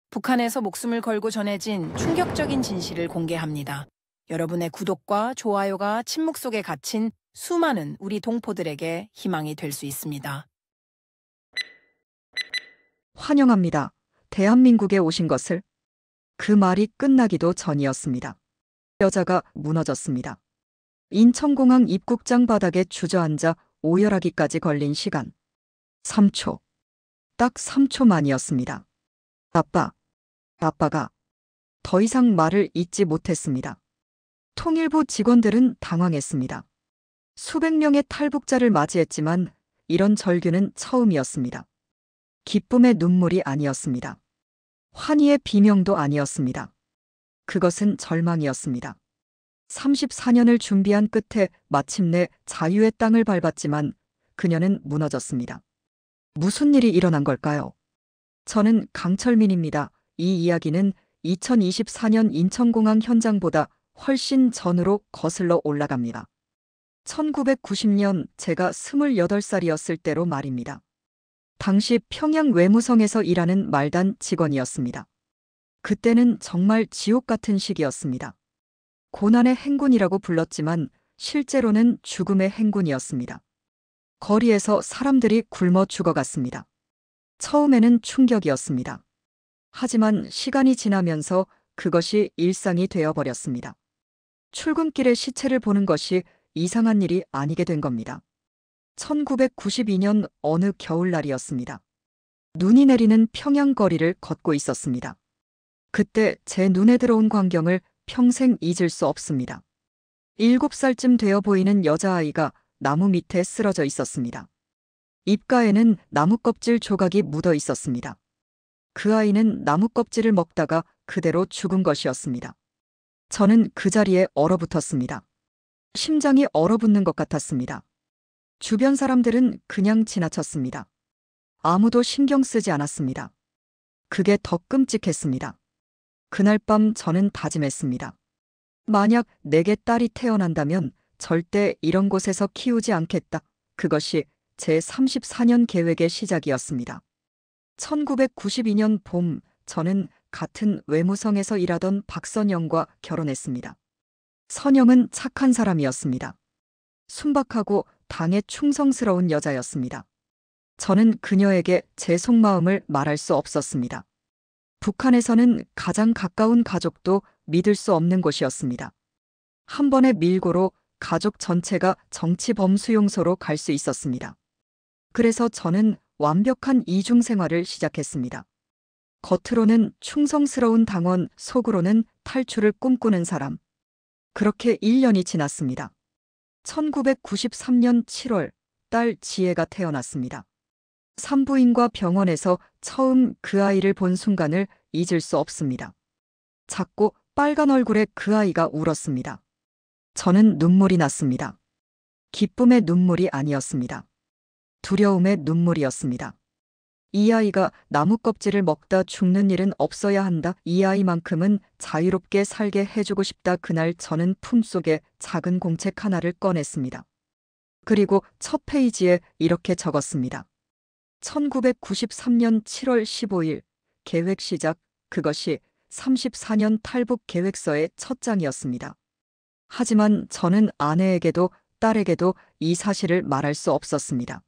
북한에서 목숨을 걸고 전해진 충격적인 진실을 공개합니다. 여러분의 구독과 좋아요가 침묵 속에 갇힌 수많은 우리 동포들에게 희망이 될 수 있습니다. 환영합니다. 대한민국에 오신 것을. 그 말이 끝나기도 전이었습니다. 여자가 무너졌습니다. 인천공항 입국장 바닥에 주저앉아 오열하기까지 걸린 시간. 3초. 딱 3초만이었습니다. 아빠가 더 이상 말을 잇지 못했습니다. 통일부 직원들은 당황했습니다. 수백 명의 탈북자를 맞이했지만 이런 절규는 처음이었습니다. 기쁨의 눈물이 아니었습니다. 환희의 비명도 아니었습니다. 그것은 절망이었습니다. 34년을 준비한 끝에 마침내 자유의 땅을 밟았지만 그녀는 무너졌습니다. 무슨 일이 일어난 걸까요? 저는 강철민입니다. 이 이야기는 2024년 인천공항 현장보다 훨씬 전으로 거슬러 올라갑니다. 1990년 제가 28살이었을 때로 말입니다. 당시 평양 외무성에서 일하는 말단 직원이었습니다. 그때는 정말 지옥 같은 시기였습니다. 고난의 행군이라고 불렀지만 실제로는 죽음의 행군이었습니다. 거리에서 사람들이 굶어 죽어갔습니다. 처음에는 충격이었습니다. 하지만 시간이 지나면서 그것이 일상이 되어버렸습니다. 출근길에 시체를 보는 것이 이상한 일이 아니게 된 겁니다. 1992년 어느 겨울날이었습니다. 눈이 내리는 평양 거리를 걷고 있었습니다. 그때 제 눈에 들어온 광경을 평생 잊을 수 없습니다. 7살쯤 되어 보이는 여자아이가 나무 밑에 쓰러져 있었습니다. 입가에는 나무 껍질 조각이 묻어 있었습니다. 그 아이는 나무 껍질을 먹다가 그대로 죽은 것이었습니다. 저는 그 자리에 얼어붙었습니다. 심장이 얼어붙는 것 같았습니다. 주변 사람들은 그냥 지나쳤습니다. 아무도 신경 쓰지 않았습니다. 그게 더 끔찍했습니다. 그날 밤 저는 다짐했습니다. 만약 내게 딸이 태어난다면 절대 이런 곳에서 키우지 않겠다. 그것이 제 34년 계획의 시작이었습니다. 1992년 봄, 저는 같은 외무성에서 일하던 박선영과 결혼했습니다. 선영은 착한 사람이었습니다. 순박하고 당에 충성스러운 여자였습니다. 저는 그녀에게 제 속마음을 말할 수 없었습니다. 북한에서는 가장 가까운 가족도 믿을 수 없는 곳이었습니다. 한 번의 밀고로 가족 전체가 정치범수용소로 갈 수 있었습니다. 그래서 저는 완벽한 이중 생활을 시작했습니다. 겉으로는 충성스러운 당원, 속으로는 탈출을 꿈꾸는 사람. 그렇게 1년이 지났습니다. 1993년 7월, 딸 지혜가 태어났습니다. 산부인과 병원에서 처음 그 아이를 본 순간을 잊을 수 없습니다. 작고 빨간 얼굴에 그 아이가 울었습니다. 저는 눈물이 났습니다. 기쁨의 눈물이 아니었습니다. 두려움의 눈물이었습니다. 이 아이가 나무 껍질을 먹다 죽는 일은 없어야 한다. 이 아이만큼은 자유롭게 살게 해주고 싶다. 그날 저는 품속에 작은 공책 하나를 꺼냈습니다. 그리고 첫 페이지에 이렇게 적었습니다. 1993년 7월 15일, 계획 시작. 그것이 34년 탈북 계획서의 첫 장이었습니다. 하지만 저는 아내에게도 딸에게도 이 사실을 말할 수 없었습니다.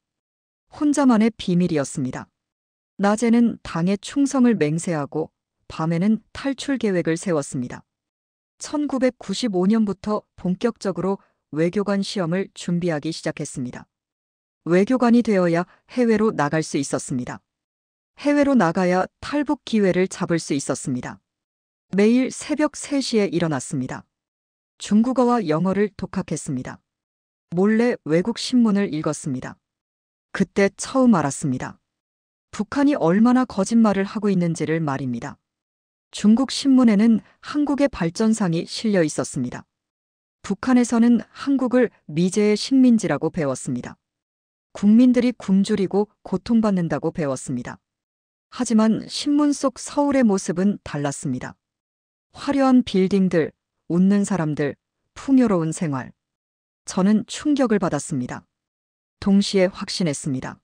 혼자만의 비밀이었습니다. 낮에는 당의 충성을 맹세하고 밤에는 탈출 계획을 세웠습니다. 1995년부터 본격적으로 외교관 시험을 준비하기 시작했습니다. 외교관이 되어야 해외로 나갈 수 있었습니다. 해외로 나가야 탈북 기회를 잡을 수 있었습니다. 매일 새벽 3시에 일어났습니다. 중국어와 영어를 독학했습니다. 몰래 외국 신문을 읽었습니다. 그때 처음 알았습니다. 북한이 얼마나 거짓말을 하고 있는지를 말입니다. 중국 신문에는 한국의 발전상이 실려 있었습니다. 북한에서는 한국을 미제의 식민지라고 배웠습니다. 국민들이 굶주리고 고통받는다고 배웠습니다. 하지만 신문 속 서울의 모습은 달랐습니다. 화려한 빌딩들, 웃는 사람들, 풍요로운 생활. 저는 충격을 받았습니다. 동시에 확신했습니다.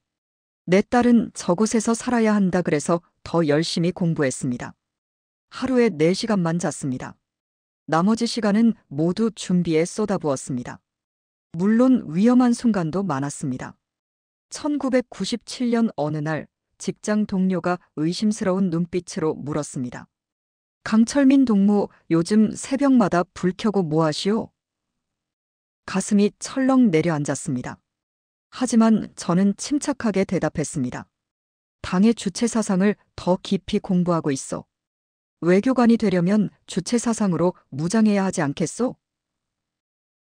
내 딸은 저곳에서 살아야 한다. 그래서 더 열심히 공부했습니다. 하루에 4시간만 잤습니다. 나머지 시간은 모두 준비에 쏟아부었습니다. 물론 위험한 순간도 많았습니다. 1997년 어느 날 직장 동료가 의심스러운 눈빛으로 물었습니다. 강철민 동무, 요즘 새벽마다 불 켜고 뭐 하시오? 가슴이 철렁 내려앉았습니다. 하지만 저는 침착하게 대답했습니다. 당의 주체 사상을 더 깊이 공부하고 있어. 외교관이 되려면 주체 사상으로 무장해야 하지 않겠소?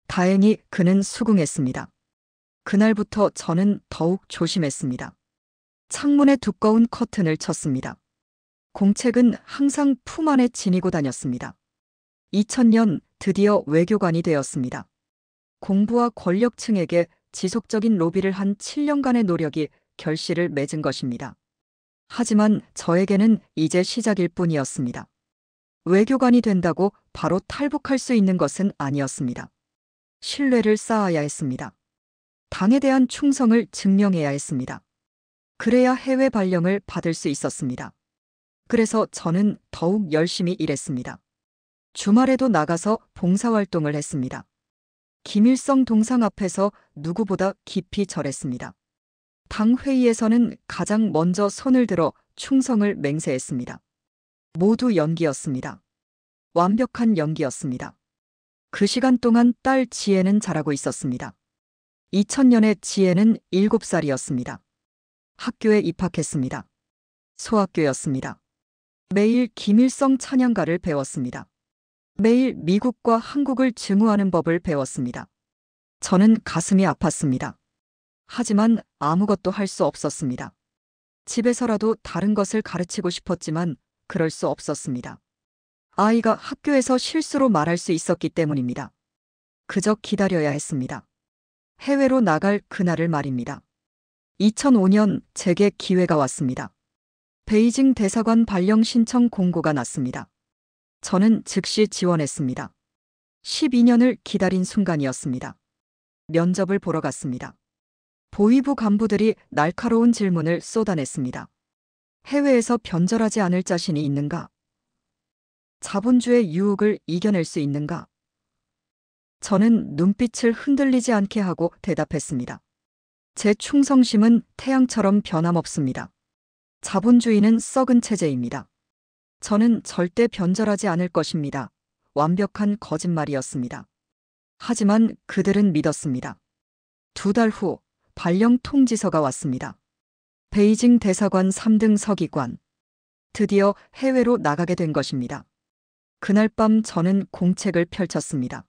다행히 그는 수긍했습니다. 그날부터 저는 더욱 조심했습니다. 창문에 두꺼운 커튼을 쳤습니다. 공책은 항상 품 안에 지니고 다녔습니다. 2000년 드디어 외교관이 되었습니다. 공부와 권력층에게 지속적인 로비를 한 7년간의 노력이 결실을 맺은 것입니다. 하지만 저에게는 이제 시작일 뿐이었습니다. 외교관이 된다고 바로 탈북할 수 있는 것은 아니었습니다. 신뢰를 쌓아야 했습니다. 당에 대한 충성을 증명해야 했습니다. 그래야 해외 발령을 받을 수 있었습니다. 그래서 저는 더욱 열심히 일했습니다. 주말에도 나가서 봉사활동을 했습니다. 김일성 동상 앞에서 누구보다 깊이 절했습니다. 당 회의에서는 가장 먼저 손을 들어 충성을 맹세했습니다. 모두 연기였습니다. 완벽한 연기였습니다. 그 시간 동안 딸 지혜는 자라고 있었습니다. 2000년에 지혜는 7살이었습니다. 학교에 입학했습니다. 소학교였습니다. 매일 김일성 찬양가를 배웠습니다. 매일 미국과 한국을 증오하는 법을 배웠습니다. 저는 가슴이 아팠습니다. 하지만 아무것도 할 수 없었습니다. 집에서라도 다른 것을 가르치고 싶었지만 그럴 수 없었습니다. 아이가 학교에서 실수로 말할 수 있었기 때문입니다. 그저 기다려야 했습니다. 해외로 나갈 그날을 말입니다. 2005년 제게 기회가 왔습니다. 베이징 대사관 발령 신청 공고가 났습니다. 저는 즉시 지원했습니다. 12년을 기다린 순간이었습니다. 면접을 보러 갔습니다. 보위부 간부들이 날카로운 질문을 쏟아냈습니다. 해외에서 변절하지 않을 자신이 있는가? 자본주의 유혹을 이겨낼 수 있는가? 저는 눈빛을 흔들리지 않게 하고 대답했습니다. 제 충성심은 태양처럼 변함없습니다. 자본주의는 썩은 체제입니다. 저는 절대 변절하지 않을 것입니다. 완벽한 거짓말이었습니다. 하지만 그들은 믿었습니다. 2달 후 발령 통지서가 왔습니다. 베이징 대사관 3등 서기관. 드디어 해외로 나가게 된 것입니다. 그날 밤 저는 공책을 펼쳤습니다.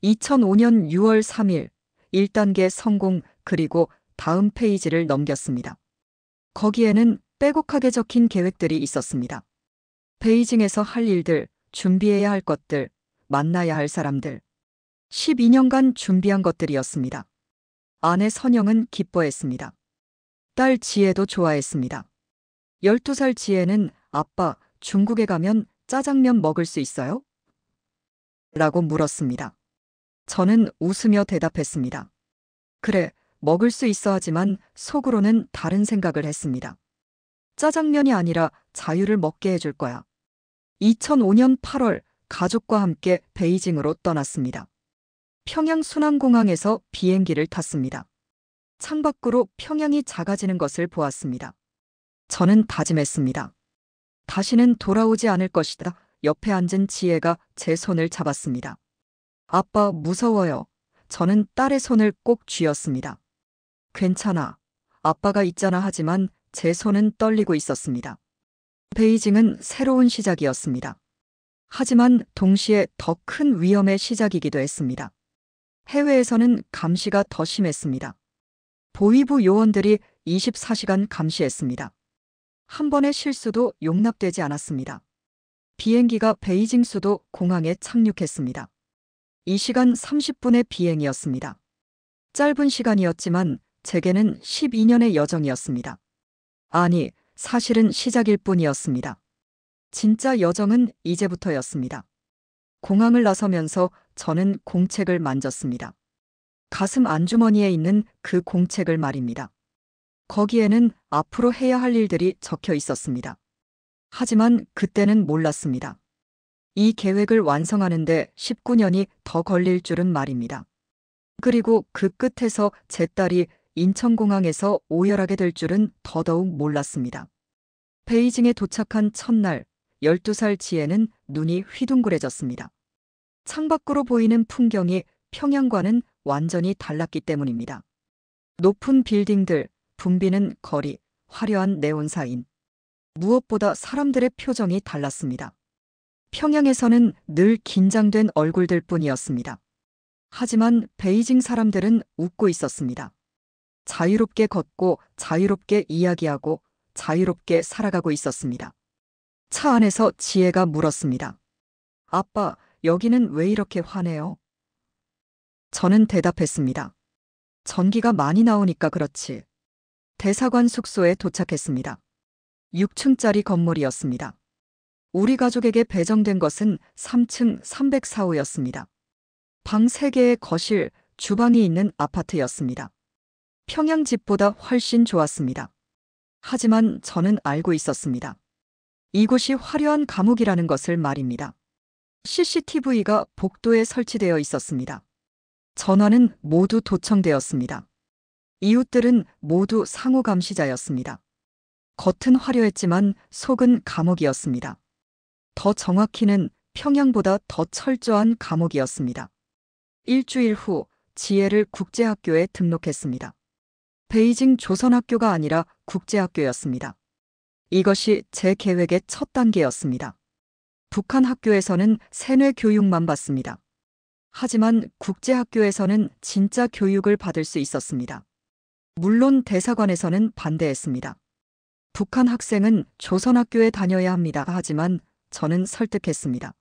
2005년 6월 3일 1단계 성공 그리고 다음 페이지를 넘겼습니다. 거기에는 빼곡하게 적힌 계획들이 있었습니다. 베이징에서 할 일들, 준비해야 할 것들, 만나야 할 사람들. 12년간 준비한 것들이었습니다. 아내 선영은 기뻐했습니다. 딸 지혜도 좋아했습니다. 12살 지혜는 아빠, 중국에 가면 짜장면 먹을 수 있어요? 라고 물었습니다. 저는 웃으며 대답했습니다. 그래, 먹을 수 있어 하지만 속으로는 다른 생각을 했습니다. 짜장면이 아니라 자유를 먹게 해줄 거야. 2005년 8월 가족과 함께 베이징으로 떠났습니다. 평양 순환공항에서 비행기를 탔습니다. 창밖으로 평양이 작아지는 것을 보았습니다. 저는 다짐했습니다. 다시는 돌아오지 않을 것이다. 옆에 앉은 지혜가 제 손을 잡았습니다. 아빠 무서워요. 저는 딸의 손을 꼭 쥐었습니다. 괜찮아. 아빠가 있잖아 하지만 제 손은 떨리고 있었습니다. 베이징은 새로운 시작이었습니다. 하지만 동시에 더 큰 위험의 시작이기도 했습니다. 해외에서는 감시가 더 심했습니다. 보위부 요원들이 24시간 감시했습니다. 한 번의 실수도 용납되지 않았습니다. 비행기가 베이징 수도 공항에 착륙했습니다. 이 시간 30분의 비행이었습니다. 짧은 시간이었지만 제게는 12년의 여정이었습니다. 아니, 사실은 시작일 뿐이었습니다. 진짜 여정은 이제부터였습니다. 공항을 나서면서 저는 공책을 만졌습니다. 가슴 안주머니에 있는 그 공책을 말입니다. 거기에는 앞으로 해야 할 일들이 적혀 있었습니다. 하지만 그때는 몰랐습니다. 이 계획을 완성하는데 19년이 더 걸릴 줄은 말입니다. 그리고 그 끝에서 제 딸이 인천공항에서 오열하게 될 줄은 더더욱 몰랐습니다. 베이징에 도착한 첫날, 12살 지혜는 눈이 휘둥그레졌습니다. 창밖으로 보이는 풍경이 평양과는 완전히 달랐기 때문입니다. 높은 빌딩들, 붐비는 거리, 화려한 네온사인. 무엇보다 사람들의 표정이 달랐습니다. 평양에서는 늘 긴장된 얼굴들 뿐이었습니다. 하지만 베이징 사람들은 웃고 있었습니다. 자유롭게 걷고 자유롭게 이야기하고 자유롭게 살아가고 있었습니다. 차 안에서 지혜가 물었습니다. 아빠, 여기는 왜 이렇게 환해요? 저는 대답했습니다. 전기가 많이 나오니까 그렇지. 대사관 숙소에 도착했습니다. 6층짜리 건물이었습니다. 우리 가족에게 배정된 것은 3층 304호였습니다. 방 3개의 거실, 주방이 있는 아파트였습니다. 평양 집보다 훨씬 좋았습니다. 하지만 저는 알고 있었습니다. 이곳이 화려한 감옥이라는 것을 말입니다. CCTV가 복도에 설치되어 있었습니다. 전화는 모두 도청되었습니다. 이웃들은 모두 상호 감시자였습니다. 겉은 화려했지만 속은 감옥이었습니다. 더 정확히는 평양보다 더 철저한 감옥이었습니다. 일주일 후 지혜를 국제학교에 등록했습니다. 베이징 조선학교가 아니라 국제학교였습니다. 이것이 제 계획의 첫 단계였습니다. 북한 학교에서는 세뇌 교육만 받습니다. 하지만 국제학교에서는 진짜 교육을 받을 수 있었습니다. 물론 대사관에서는 반대했습니다. 북한 학생은 조선학교에 다녀야 합니다. 하지만 저는 설득했습니다.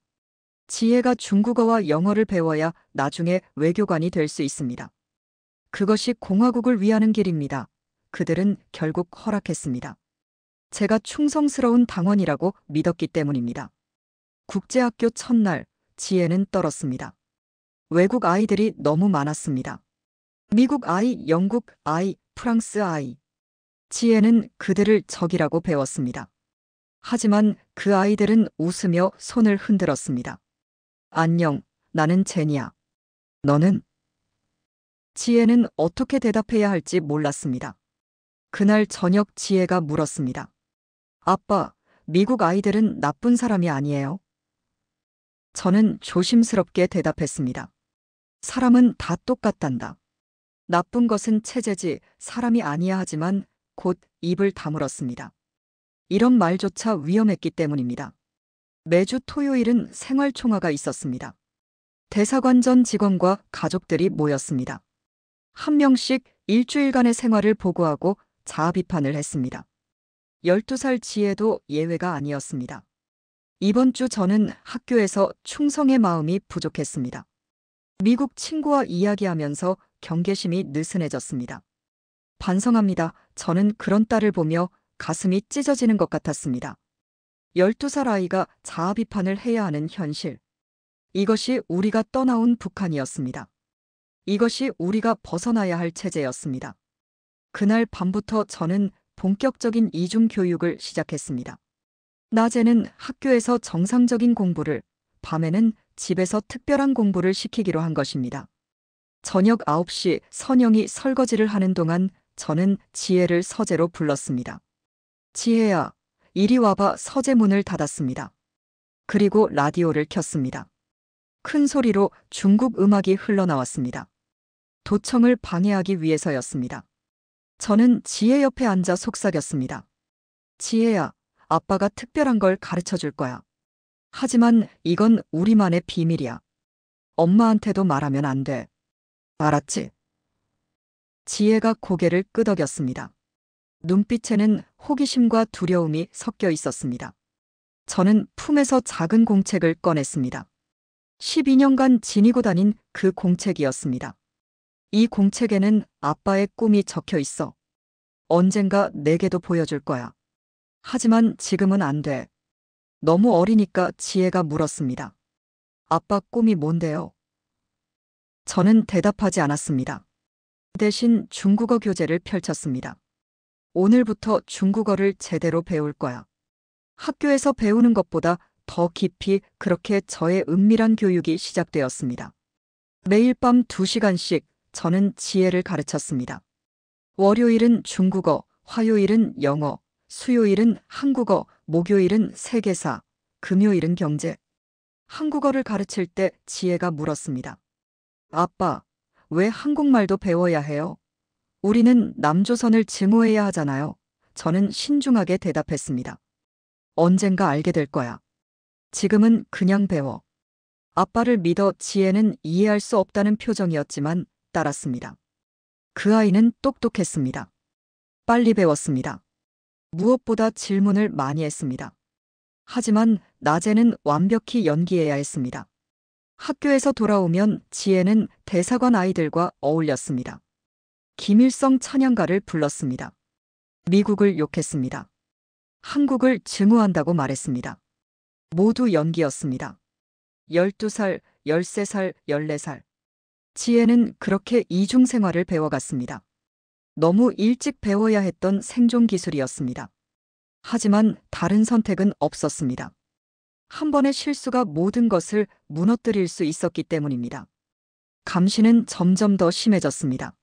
지혜가 중국어와 영어를 배워야 나중에 외교관이 될 수 있습니다. 그것이 공화국을 위하는 길입니다. 그들은 결국 허락했습니다. 제가 충성스러운 당원이라고 믿었기 때문입니다. 국제학교 첫날, 지혜는 떨었습니다. 외국 아이들이 너무 많았습니다. 미국 아이, 영국 아이, 프랑스 아이. 지혜는 그들을 적이라고 배웠습니다. 하지만 그 아이들은 웃으며 손을 흔들었습니다. 안녕, 나는 제니야. 너는? 지혜는 어떻게 대답해야 할지 몰랐습니다. 그날 저녁 지혜가 물었습니다. 아빠, 미국 아이들은 나쁜 사람이 아니에요? 저는 조심스럽게 대답했습니다. 사람은 다 똑같단다. 나쁜 것은 체제지 사람이 아니야 하지만 곧 입을 다물었습니다. 이런 말조차 위험했기 때문입니다. 매주 토요일은 생활총화가 있었습니다. 대사관 전 직원과 가족들이 모였습니다. 한 명씩 일주일간의 생활을 보고하고 자아 비판을 했습니다. 12살 지혜도 예외가 아니었습니다. 이번 주 저는 학교에서 충성의 마음이 부족했습니다. 미국 친구와 이야기하면서 경계심이 느슨해졌습니다. 반성합니다. 저는 그런 딸을 보며 가슴이 찢어지는 것 같았습니다. 12살 아이가 자아 비판을 해야 하는 현실. 이것이 우리가 떠나온 북한이었습니다. 이것이 우리가 벗어나야 할 체제였습니다. 그날 밤부터 저는 본격적인 이중 교육을 시작했습니다. 낮에는 학교에서 정상적인 공부를, 밤에는 집에서 특별한 공부를 시키기로 한 것입니다. 저녁 9시 선영이 설거지를 하는 동안 저는 지혜를 서재로 불렀습니다. 지혜야, 이리 와봐. 서재 문을 닫았습니다. 그리고 라디오를 켰습니다. 큰 소리로 중국 음악이 흘러나왔습니다. 도청을 방해하기 위해서였습니다. 저는 지혜 옆에 앉아 속삭였습니다. 지혜야, 아빠가 특별한 걸 가르쳐 줄 거야. 하지만 이건 우리만의 비밀이야. 엄마한테도 말하면 안 돼. 알았지? 지혜가 고개를 끄덕였습니다. 눈빛에는 호기심과 두려움이 섞여 있었습니다. 저는 품에서 작은 공책을 꺼냈습니다. 12년간 지니고 다닌 그 공책이었습니다. 이 공책에는 아빠의 꿈이 적혀 있어. 언젠가 내게도 보여줄 거야. 하지만 지금은 안 돼. 너무 어리니까 지혜가 물었습니다. 아빠 꿈이 뭔데요? 저는 대답하지 않았습니다. 대신 중국어 교재를 펼쳤습니다. 오늘부터 중국어를 제대로 배울 거야. 학교에서 배우는 것보다 더 깊이 그렇게 저의 은밀한 교육이 시작되었습니다. 매일 밤 2시간씩 저는 지혜를 가르쳤습니다. 월요일은 중국어, 화요일은 영어, 수요일은 한국어, 목요일은 세계사, 금요일은 경제. 한국어를 가르칠 때 지혜가 물었습니다. 아빠, 왜 한국말도 배워야 해요? 우리는 남조선을 증오해야 하잖아요. 저는 신중하게 대답했습니다. 언젠가 알게 될 거야. 지금은 그냥 배워. 아빠를 믿어 지혜는 이해할 수 없다는 표정이었지만 따랐습니다. 그 아이는 똑똑했습니다. 빨리 배웠습니다. 무엇보다 질문을 많이 했습니다. 하지만 낮에는 완벽히 연기해야 했습니다. 학교에서 돌아오면 지혜는 대사관 아이들과 어울렸습니다. 김일성 찬양가를 불렀습니다. 미국을 욕했습니다. 한국을 증오한다고 말했습니다. 모두 연기였습니다. 12살, 13살, 14살. 지혜는 그렇게 이중생활을 배워갔습니다. 너무 일찍 배워야 했던 생존 기술이었습니다. 하지만 다른 선택은 없었습니다. 한 번의 실수가 모든 것을 무너뜨릴 수 있었기 때문입니다. 감시는 점점 더 심해졌습니다.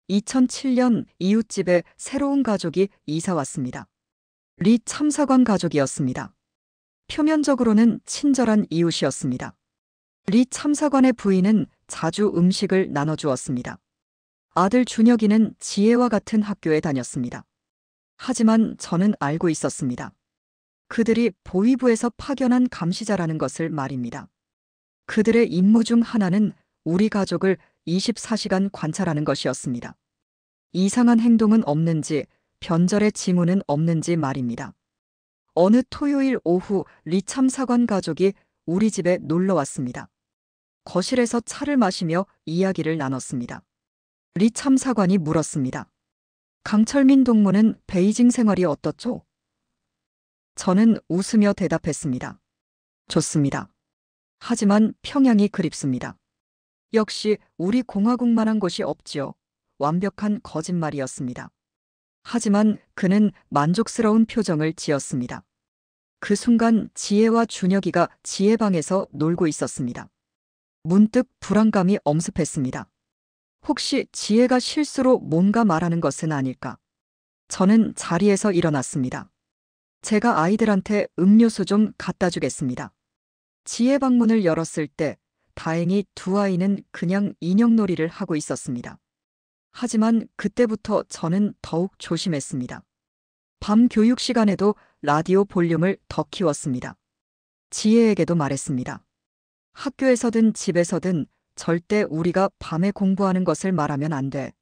2007년 이웃집에 새로운 가족이 이사 왔습니다. 리 참사관 가족이었습니다. 표면적으로는 친절한 이웃이었습니다. 리 참사관의 부인은 자주 음식을 나눠주었습니다. 아들 준혁이는 지혜와 같은 학교에 다녔습니다. 하지만 저는 알고 있었습니다. 그들이 보위부에서 파견한 감시자라는 것을 말입니다. 그들의 임무 중 하나는 우리 가족을 24시간 관찰하는 것이었습니다. 이상한 행동은 없는지, 변절의 징후는 없는지 말입니다. 어느 토요일 오후 리 참사관 가족이 우리 집에 놀러 왔습니다. 거실에서 차를 마시며 이야기를 나눴습니다. 리 참사관이 물었습니다. 강철민 동무는 베이징 생활이 어떻죠? 저는 웃으며 대답했습니다. 좋습니다. 하지만 평양이 그립습니다. 역시 우리 공화국만한 곳이 없지요. 완벽한 거짓말이었습니다. 하지만 그는 만족스러운 표정을 지었습니다. 그 순간 지혜와 준혁이가 지혜 방에서 놀고 있었습니다. 문득 불안감이 엄습했습니다. 혹시 지혜가 실수로 뭔가 말하는 것은 아닐까? 저는 자리에서 일어났습니다. 제가 아이들한테 음료수 좀 갖다 주겠습니다. 지혜 방문을 열었을 때 다행히 두 아이는 그냥 인형놀이를 하고 있었습니다. 하지만 그때부터 저는 더욱 조심했습니다. 밤 교육 시간에도 라디오 볼륨을 더 키웠습니다. 지혜에게도 말했습니다. 학교에서든 집에서든 절대 우리가 밤에 공부하는 것을 말하면 안 돼.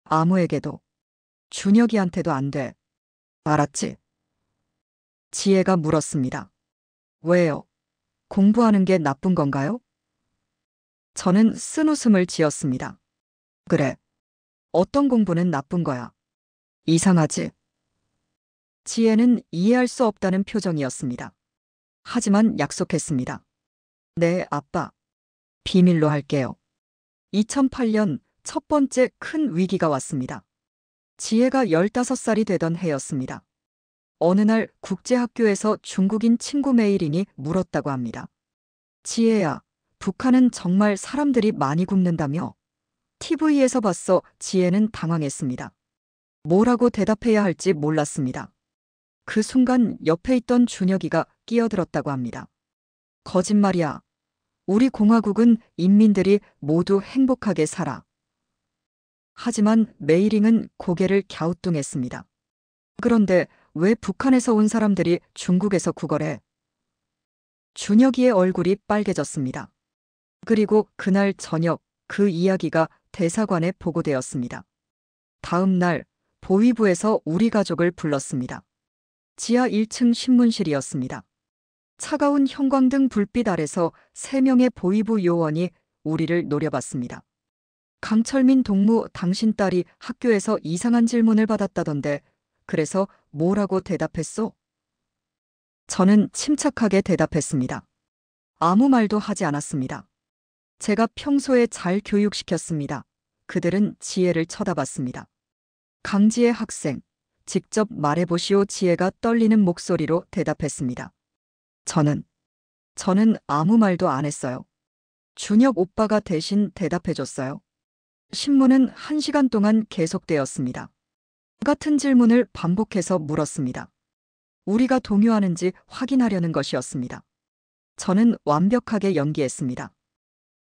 아무에게도. 준혁이한테도 안 돼. 알았지? 지혜가 물었습니다. 왜요? 공부하는 게 나쁜 건가요? 저는 쓴웃음을 지었습니다. 그래. 어떤 공부는 나쁜 거야? 이상하지? 지혜는 이해할 수 없다는 표정이었습니다. 하지만 약속했습니다. 네, 아빠. 비밀로 할게요. 2008년 첫 번째 큰 위기가 왔습니다. 지혜가 15살이 되던 해였습니다. 어느 날 국제학교에서 중국인 친구 메이린이 물었다고 합니다. 지혜야, 북한은 정말 사람들이 많이 굶는다며? TV에서 봤어. 지혜는 당황했습니다. 뭐라고 대답해야 할지 몰랐습니다. 그 순간 옆에 있던 준혁이가 끼어들었다고 합니다. 거짓말이야. 우리 공화국은 인민들이 모두 행복하게 살아. 하지만 메이링은 고개를 갸우뚱했습니다. 그런데 왜 북한에서 온 사람들이 중국에서 구걸해? 준혁이의 얼굴이 빨개졌습니다. 그리고 그날 저녁 그 이야기가 대사관에 보고되었습니다. 다음 날 보위부에서 우리 가족을 불렀습니다. 지하 1층 신문실이었습니다. 차가운 형광등 불빛 아래서 3명의 보위부 요원이 우리를 노려봤습니다. 강철민 동무, 당신 딸이 학교에서 이상한 질문을 받았다던데 그래서 뭐라고 대답했소? 저는 침착하게 대답했습니다. 아무 말도 하지 않았습니다. 제가 평소에 잘 교육시켰습니다. 그들은 지혜를 쳐다봤습니다. 강지혜 학생, 직접 말해보시오. 지혜가 떨리는 목소리로 대답했습니다. 저는 아무 말도 안 했어요. 준혁 오빠가 대신 대답해줬어요. 신문은 1시간 동안 계속되었습니다. 같은 질문을 반복해서 물었습니다. 우리가 동요하는지 확인하려는 것이었습니다. 저는 완벽하게 연기했습니다.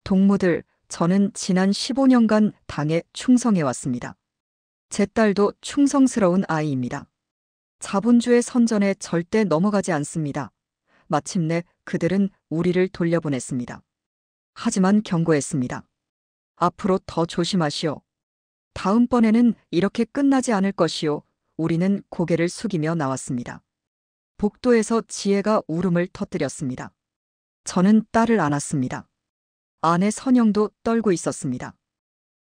동무들, 저는 지난 15년간 당에 충성해왔습니다. 제 딸도 충성스러운 아이입니다. 자본주의 선전에 절대 넘어가지 않습니다. 마침내 그들은 우리를 돌려보냈습니다. 하지만 경고했습니다. 앞으로 더 조심하시오. 다음번에는 이렇게 끝나지 않을 것이오. 우리는 고개를 숙이며 나왔습니다. 복도에서 지혜가 울음을 터뜨렸습니다. 저는 딸을 안았습니다. 아내 선영도 떨고 있었습니다.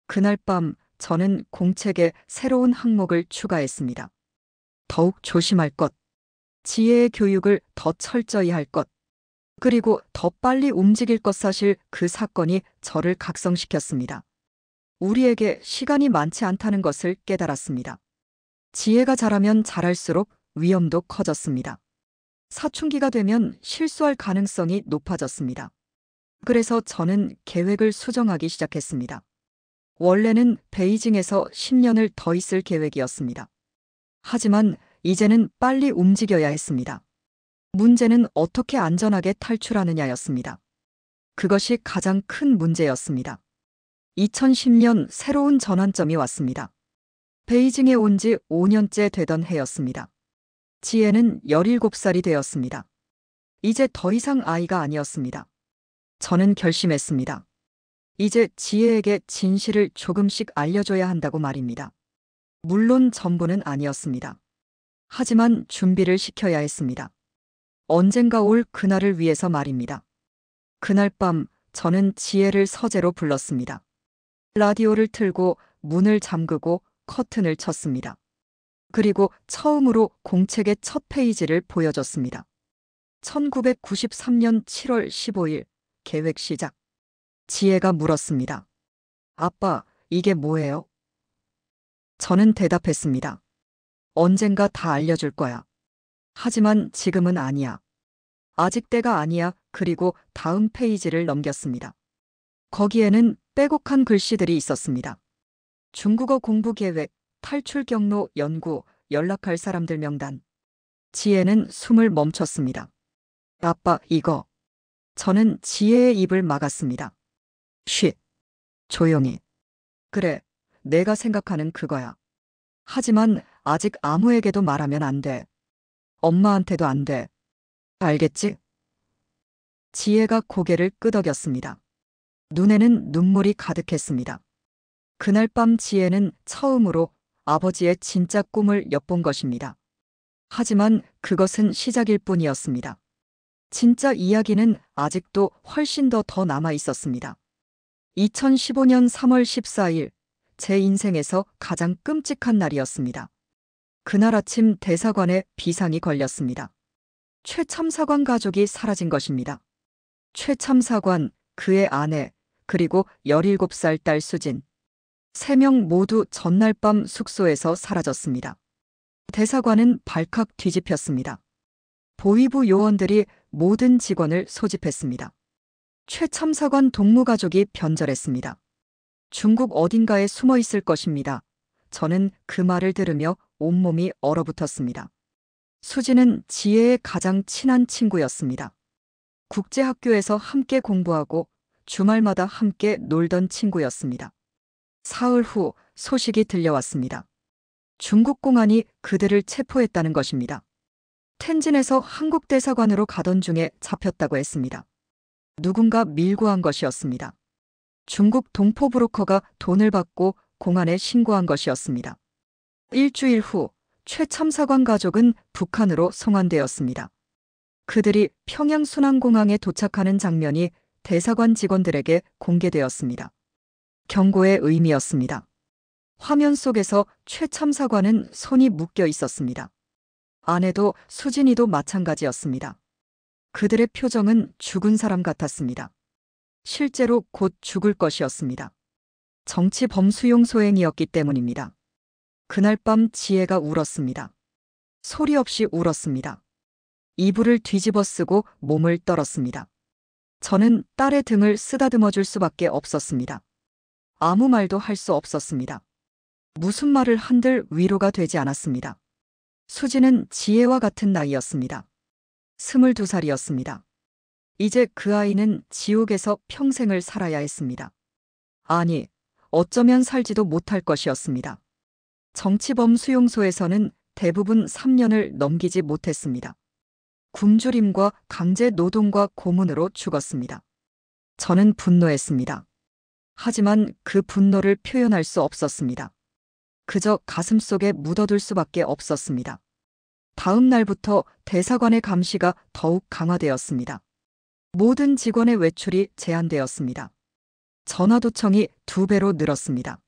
그날 밤 저는 공책에 새로운 항목을 추가했습니다. 더욱 조심할 것, 지혜의 교육을 더 철저히 할 것, 그리고 더 빨리 움직일 것. 사실 그 사건이 저를 각성시켰습니다. 우리에게 시간이 많지 않다는 것을 깨달았습니다. 지혜가 자라면 자랄수록 위험도 커졌습니다. 사춘기가 되면 실수할 가능성이 높아졌습니다. 그래서 저는 계획을 수정하기 시작했습니다. 원래는 베이징에서 10년을 더 있을 계획이었습니다. 하지만 이제는 빨리 움직여야 했습니다. 문제는 어떻게 안전하게 탈출하느냐였습니다. 그것이 가장 큰 문제였습니다. 2010년 새로운 전환점이 왔습니다. 베이징에 온 지 5년째 되던 해였습니다. 지혜는 17살이 되었습니다. 이제 더 이상 아이가 아니었습니다. 저는 결심했습니다. 이제 지혜에게 진실을 조금씩 알려줘야 한다고 말입니다. 물론 전부는 아니었습니다. 하지만 준비를 시켜야 했습니다. 언젠가 올 그날을 위해서 말입니다. 그날 밤 저는 지혜를 서재로 불렀습니다. 라디오를 틀고 문을 잠그고 커튼을 쳤습니다. 그리고 처음으로 공책의 첫 페이지를 보여줬습니다. 1993년 7월 15일 계획 시작. 지혜가 물었습니다. 아빠, 이게 뭐예요? 저는 대답했습니다. 언젠가 다 알려줄 거야. 하지만 지금은 아니야. 아직 때가 아니야. 그리고 다음 페이지를 넘겼습니다. 거기에는 빼곡한 글씨들이 있었습니다. 중국어 공부 계획, 탈출 경로 연구, 연락할 사람들 명단. 지혜는 숨을 멈췄습니다. 아빠, 이거. 저는 지혜의 입을 막았습니다. 쉿. 조용히. 그래, 내가 생각하는 그거야. 하지만 아직 아무에게도 말하면 안 돼. 엄마한테도 안 돼. 알겠지? 지혜가 고개를 끄덕였습니다. 눈에는 눈물이 가득했습니다. 그날 밤 지혜는 처음으로 아버지의 진짜 꿈을 엿본 것입니다. 하지만 그것은 시작일 뿐이었습니다. 진짜 이야기는 아직도 훨씬 더 남아 있었습니다. 2015년 3월 14일, 제 인생에서 가장 끔찍한 날이었습니다. 그날 아침 대사관에 비상이 걸렸습니다. 최 참사관 가족이 사라진 것입니다. 최 참사관, 그의 아내, 그리고 17살 딸 수진. 3명 모두 전날 밤 숙소에서 사라졌습니다. 대사관은 발칵 뒤집혔습니다. 보위부 요원들이 모든 직원을 소집했습니다. 최 참사관 동무가족이 변절했습니다. 중국 어딘가에 숨어 있을 것입니다. 저는 그 말을 들으며 온몸이 얼어붙었습니다. 수진은 지혜의 가장 친한 친구였습니다. 국제학교에서 함께 공부하고 주말마다 함께 놀던 친구였습니다. 사흘 후 소식이 들려왔습니다. 중국 공안이 그들을 체포했다는 것입니다. 텐진에서 한국 대사관으로 가던 중에 잡혔다고 했습니다. 누군가 밀고 한 것이었습니다. 중국 동포 브로커가 돈을 받고 공안에 신고한 것이었습니다. 일주일 후 최 참사관 가족은 북한으로 송환되었습니다. 그들이 평양 순안공항에 도착하는 장면이 대사관 직원들에게 공개되었습니다. 경고의 의미였습니다. 화면 속에서 최 참사관은 손이 묶여 있었습니다. 아내도 수진이도 마찬가지였습니다. 그들의 표정은 죽은 사람 같았습니다. 실제로 곧 죽을 것이었습니다. 정치 범수용 소행이었기 때문입니다. 그날 밤 지혜가 울었습니다. 소리 없이 울었습니다. 이불을 뒤집어 쓰고 몸을 떨었습니다. 저는 딸의 등을 쓰다듬어 줄 수밖에 없었습니다. 아무 말도 할 수 없었습니다. 무슨 말을 한들 위로가 되지 않았습니다. 수지는 지혜와 같은 나이였습니다. 22살이었습니다. 이제 그 아이는 지옥에서 평생을 살아야 했습니다. 아니, 어쩌면 살지도 못할 것이었습니다. 정치범 수용소에서는 대부분 3년을 넘기지 못했습니다. 굶주림과 강제 노동과 고문으로 죽었습니다. 저는 분노했습니다. 하지만 그 분노를 표현할 수 없었습니다. 그저 가슴속에 묻어둘 수밖에 없었습니다. 다음 날부터 대사관의 감시가 더욱 강화되었습니다. 모든 직원의 외출이 제한되었습니다. 전화도청이 2배로 늘었습니다.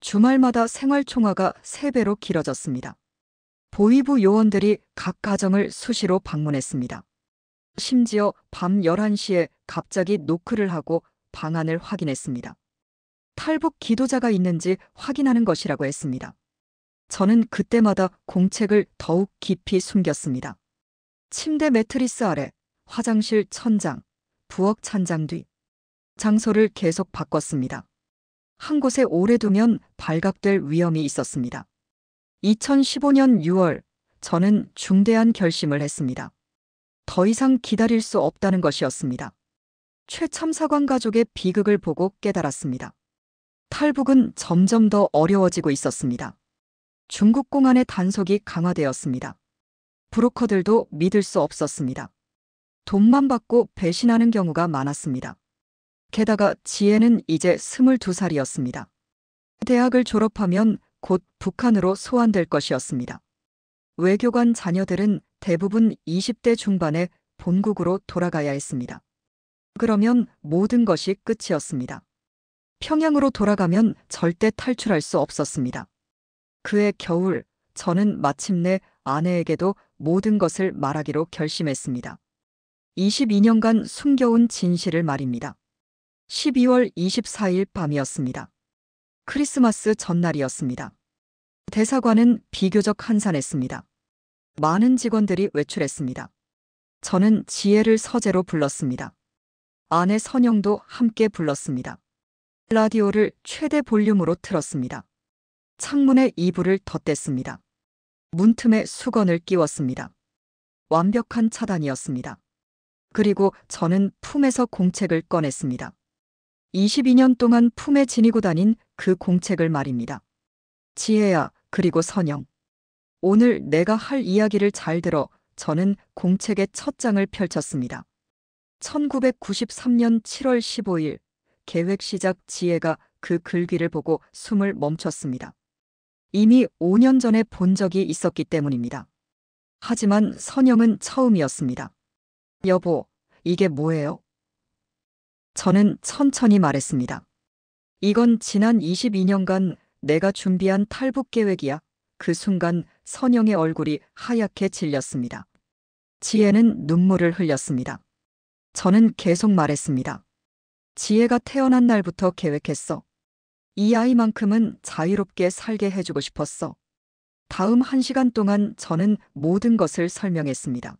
주말마다 생활총화가 3배로 길어졌습니다. 보위부 요원들이 각 가정을 수시로 방문했습니다. 심지어 밤 11시에 갑자기 노크를 하고 방안을 확인했습니다. 탈북 기도자가 있는지 확인하는 것이라고 했습니다. 저는 그때마다 공책을 더욱 깊이 숨겼습니다. 침대 매트리스 아래, 화장실 천장, 부엌 찬장 뒤. 장소를 계속 바꿨습니다. 한 곳에 오래 두면 발각될 위험이 있었습니다. 2015년 6월, 저는 중대한 결심을 했습니다. 더 이상 기다릴 수 없다는 것이었습니다. 최 참사관 가족의 비극을 보고 깨달았습니다. 탈북은 점점 더 어려워지고 있었습니다. 중국 공안의 단속이 강화되었습니다. 브로커들도 믿을 수 없었습니다. 돈만 받고 배신하는 경우가 많았습니다. 게다가 지혜는 이제 22살이었습니다. 대학을 졸업하면 곧 북한으로 소환될 것이었습니다. 외교관 자녀들은 대부분 20대 중반에 본국으로 돌아가야 했습니다. 그러면 모든 것이 끝이었습니다. 평양으로 돌아가면 절대 탈출할 수 없었습니다. 그해 겨울, 저는 마침내 아내에게도 모든 것을 말하기로 결심했습니다. 22년간 숨겨온 진실을 말입니다. 12월 24일 밤이었습니다. 크리스마스 전날이었습니다. 대사관은 비교적 한산했습니다. 많은 직원들이 외출했습니다. 저는 지혜를 서재로 불렀습니다. 아내 선영도 함께 불렀습니다. 라디오를 최대 볼륨으로 틀었습니다. 창문에 이불을 덧댔습니다. 문틈에 수건을 끼웠습니다. 완벽한 차단이었습니다. 그리고 저는 품에서 공책을 꺼냈습니다. 22년 동안 품에 지니고 다닌 그 공책을 말입니다. 지혜야, 그리고 선영. 오늘 내가 할 이야기를 잘 들어. 저는 공책의 첫 장을 펼쳤습니다. 1993년 7월 15일, 계획 시작. 지혜가 그 글귀를 보고 숨을 멈췄습니다. 이미 5년 전에 본 적이 있었기 때문입니다. 하지만 선영은 처음이었습니다. 여보, 이게 뭐예요? 저는 천천히 말했습니다. 이건 지난 22년간 내가 준비한 탈북 계획이야. 그 순간 선영의 얼굴이 하얗게 질렸습니다. 지혜는 눈물을 흘렸습니다. 저는 계속 말했습니다. 지혜가 태어난 날부터 계획했어. 이 아이만큼은 자유롭게 살게 해주고 싶었어. 다음 1시간 동안 저는 모든 것을 설명했습니다.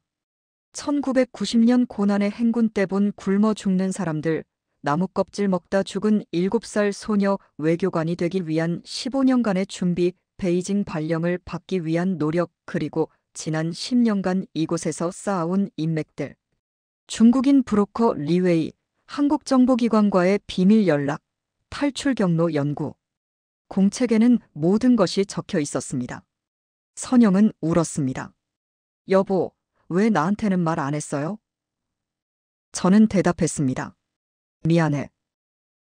1990년 고난의 행군 때 본 굶어 죽는 사람들, 나무 껍질 먹다 죽은 7살 소녀, 외교관이 되기 위한 15년간의 준비, 베이징 발령을 받기 위한 노력, 그리고 지난 10년간 이곳에서 쌓아온 인맥들. 중국인 브로커 리웨이, 한국 정보기관과의 비밀 연락, 탈출 경로 연구. 공책에는 모든 것이 적혀 있었습니다. 선영은 울었습니다. 여보, 왜 나한테는 말 안 했어요? 저는 대답했습니다. 미안해.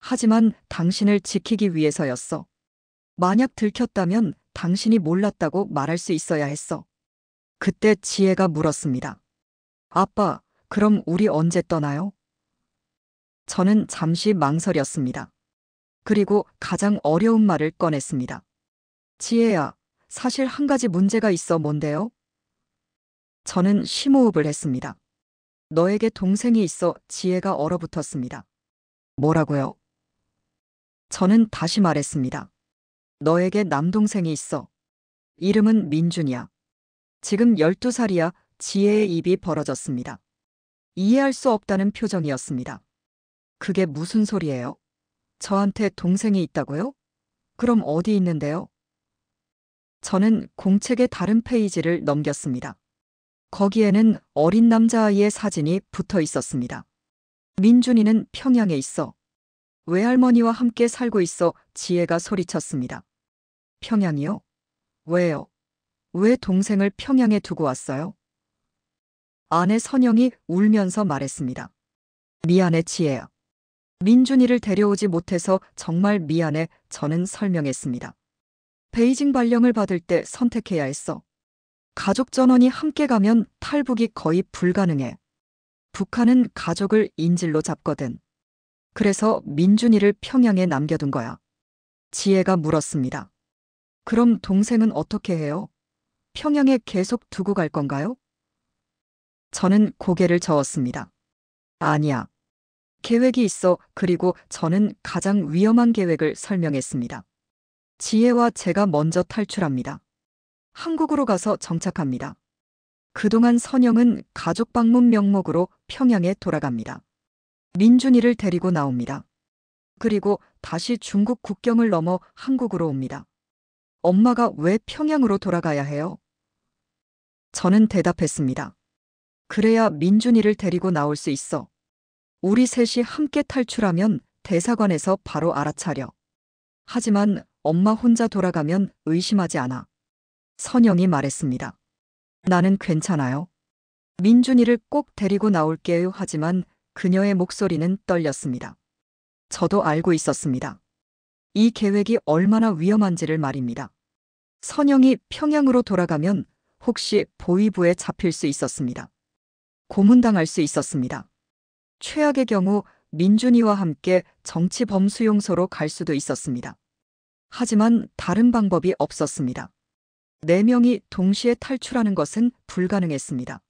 하지만 당신을 지키기 위해서였어. 만약 들켰다면 당신이 몰랐다고 말할 수 있어야 했어. 그때 지혜가 물었습니다. 아빠, 그럼 우리 언제 떠나요? 저는 잠시 망설였습니다. 그리고 가장 어려운 말을 꺼냈습니다. 지혜야, 사실 한 가지 문제가 있어. 뭔데요? 저는 심호흡을 했습니다. 너에게 동생이 있어. 지혜가 얼어붙었습니다. 뭐라고요? 저는 다시 말했습니다. 너에게 남동생이 있어. 이름은 민준이야. 지금 12살이야. 지혜의 입이 벌어졌습니다. 이해할 수 없다는 표정이었습니다. 그게 무슨 소리예요? 저한테 동생이 있다고요? 그럼 어디 있는데요? 저는 공책의 다른 페이지를 넘겼습니다. 거기에는 어린 남자아이의 사진이 붙어 있었습니다. 민준이는 평양에 있어. 외할머니와 함께 살고 있어. 지혜가 소리쳤습니다. 평양이요? 왜요? 왜 동생을 평양에 두고 왔어요? 아내 선영이 울면서 말했습니다. 미안해, 지혜야. 민준이를 데려오지 못해서 정말 미안해. 저는 설명했습니다. 베이징 발령을 받을 때 선택해야 했어. 가족 전원이 함께 가면 탈북이 거의 불가능해. 북한은 가족을 인질로 잡거든. 그래서 민준이를 평양에 남겨둔 거야. 지혜가 물었습니다. 그럼 동생은 어떻게 해요? 평양에 계속 두고 갈 건가요? 저는 고개를 저었습니다. 아니야. 계획이 있어. 그리고 저는 가장 위험한 계획을 설명했습니다. 지혜와 제가 먼저 탈출합니다. 한국으로 가서 정착합니다. 그동안 선영은 가족 방문 명목으로 평양에 돌아갑니다. 민준이를 데리고 나옵니다. 그리고 다시 중국 국경을 넘어 한국으로 옵니다. 엄마가 왜 평양으로 돌아가야 해요? 저는 대답했습니다. 그래야 민준이를 데리고 나올 수 있어. 우리 셋이 함께 탈출하면 대사관에서 바로 알아차려. 하지만 엄마 혼자 돌아가면 의심하지 않아. 선영이 말했습니다. 나는 괜찮아요. 민준이를 꼭 데리고 나올게요. 하지만 그녀의 목소리는 떨렸습니다. 저도 알고 있었습니다. 이 계획이 얼마나 위험한지를 말입니다. 선영이 평양으로 돌아가면 혹시 보위부에 잡힐 수 있었습니다. 고문당할 수 있었습니다. 최악의 경우 민준이와 함께 정치범수용소로 갈 수도 있었습니다. 하지만 다른 방법이 없었습니다. 4명이 동시에 탈출하는 것은 불가능했습니다.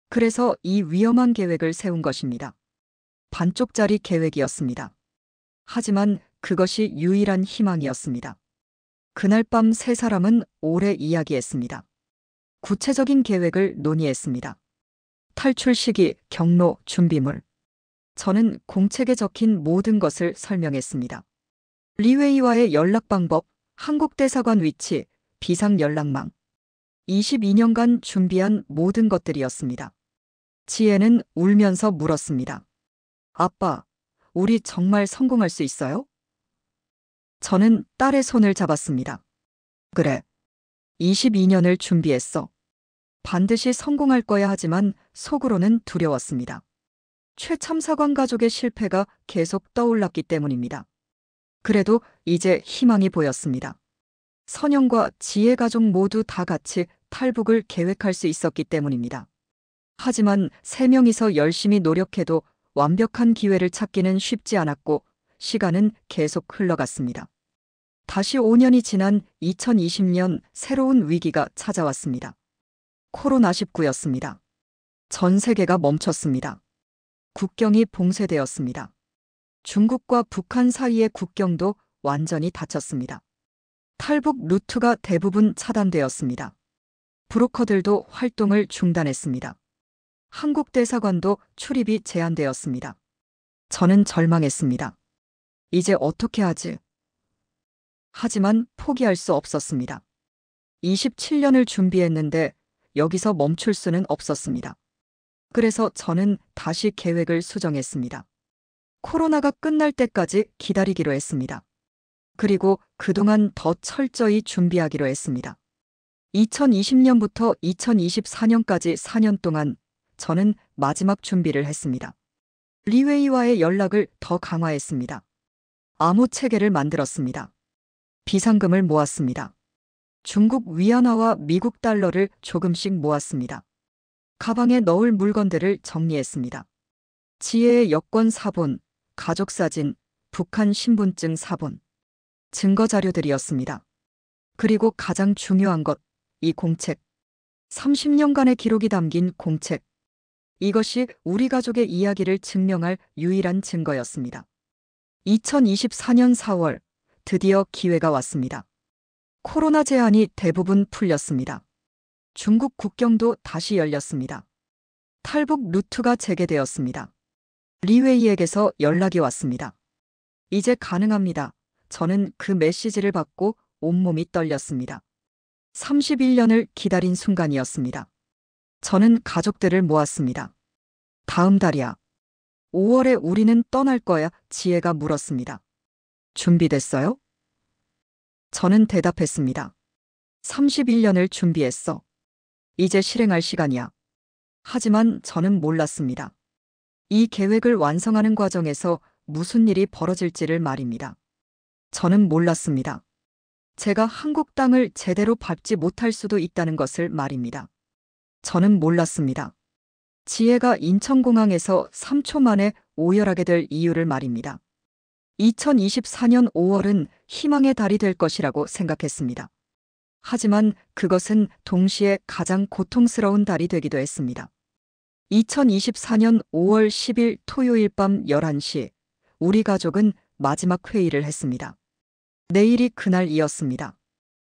그래서 이 위험한 계획을 세운 것입니다. 반쪽짜리 계획이었습니다. 하지만 그것이 유일한 희망이었습니다. 그날 밤 3사람은 오래 이야기했습니다. 구체적인 계획을 논의했습니다. 탈출 시기, 경로, 준비물. 저는 공책에 적힌 모든 것을 설명했습니다. 리웨이와의 연락 방법, 한국 대사관 위치, 비상 연락망. 22년간 준비한 모든 것들이었습니다. 지혜는 울면서 물었습니다. 아빠, 우리 정말 성공할 수 있어요? 저는 딸의 손을 잡았습니다. 그래. 22년을 준비했어. 반드시 성공할 거야. 하지만 속으로는 두려웠습니다. 최 참사관 가족의 실패가 계속 떠올랐기 때문입니다. 그래도 이제 희망이 보였습니다. 선영과 지혜 가족 모두 다 같이 탈북을 계획할 수 있었기 때문입니다. 하지만 3명이서 열심히 노력해도 완벽한 기회를 찾기는 쉽지 않았고 시간은 계속 흘러갔습니다. 다시 5년이 지난 2020년 새로운 위기가 찾아왔습니다. 코로나19였습니다. 전 세계가 멈췄습니다. 국경이 봉쇄되었습니다. 중국과 북한 사이의 국경도 완전히 닫혔습니다. 탈북 루트가 대부분 차단되었습니다. 브로커들도 활동을 중단했습니다. 한국 대사관도 출입이 제한되었습니다. 저는 절망했습니다. 이제 어떻게 하지? 하지만 포기할 수 없었습니다. 27년을 준비했는데 여기서 멈출 수는 없었습니다. 그래서 저는 다시 계획을 수정했습니다. 코로나가 끝날 때까지 기다리기로 했습니다. 그리고 그동안 더 철저히 준비하기로 했습니다. 2020년부터 2024년까지 4년 동안 저는 마지막 준비를 했습니다. 리웨이와의 연락을 더 강화했습니다. 암호 체계를 만들었습니다. 비상금을 모았습니다. 중국 위안화와 미국 달러를 조금씩 모았습니다. 가방에 넣을 물건들을 정리했습니다. 지혜의 여권 사본, 가족사진, 북한 신분증 사본. 증거 자료들이었습니다. 그리고 가장 중요한 것, 이 공책. 30년간의 기록이 담긴 공책. 이것이 우리 가족의 이야기를 증명할 유일한 증거였습니다. 2024년 4월, 드디어 기회가 왔습니다. 코로나 제한이 대부분 풀렸습니다. 중국 국경도 다시 열렸습니다. 탈북 루트가 재개되었습니다. 리웨이에게서 연락이 왔습니다. 이제 가능합니다. 저는 그 메시지를 받고 온몸이 떨렸습니다. 31년을 기다린 순간이었습니다. 저는 가족들을 모았습니다. 다음 달이야. 5월에 우리는 떠날 거야. 지혜가 물었습니다. 준비됐어요? 저는 대답했습니다. 31년을 준비했어. 이제 실행할 시간이야. 하지만 저는 몰랐습니다. 이 계획을 완성하는 과정에서 무슨 일이 벌어질지를 말입니다. 저는 몰랐습니다. 제가 한국 땅을 제대로 밟지 못할 수도 있다는 것을 말입니다. 저는 몰랐습니다. 지혜가 인천공항에서 3초 만에 오열하게 될 이유를 말입니다. 2024년 5월은 희망의 달이 될 것이라고 생각했습니다. 하지만 그것은 동시에 가장 고통스러운 달이 되기도 했습니다. 2024년 5월 10일 토요일 밤 11시, 우리 가족은 마지막 회의를 했습니다. 내일이 그날이었습니다.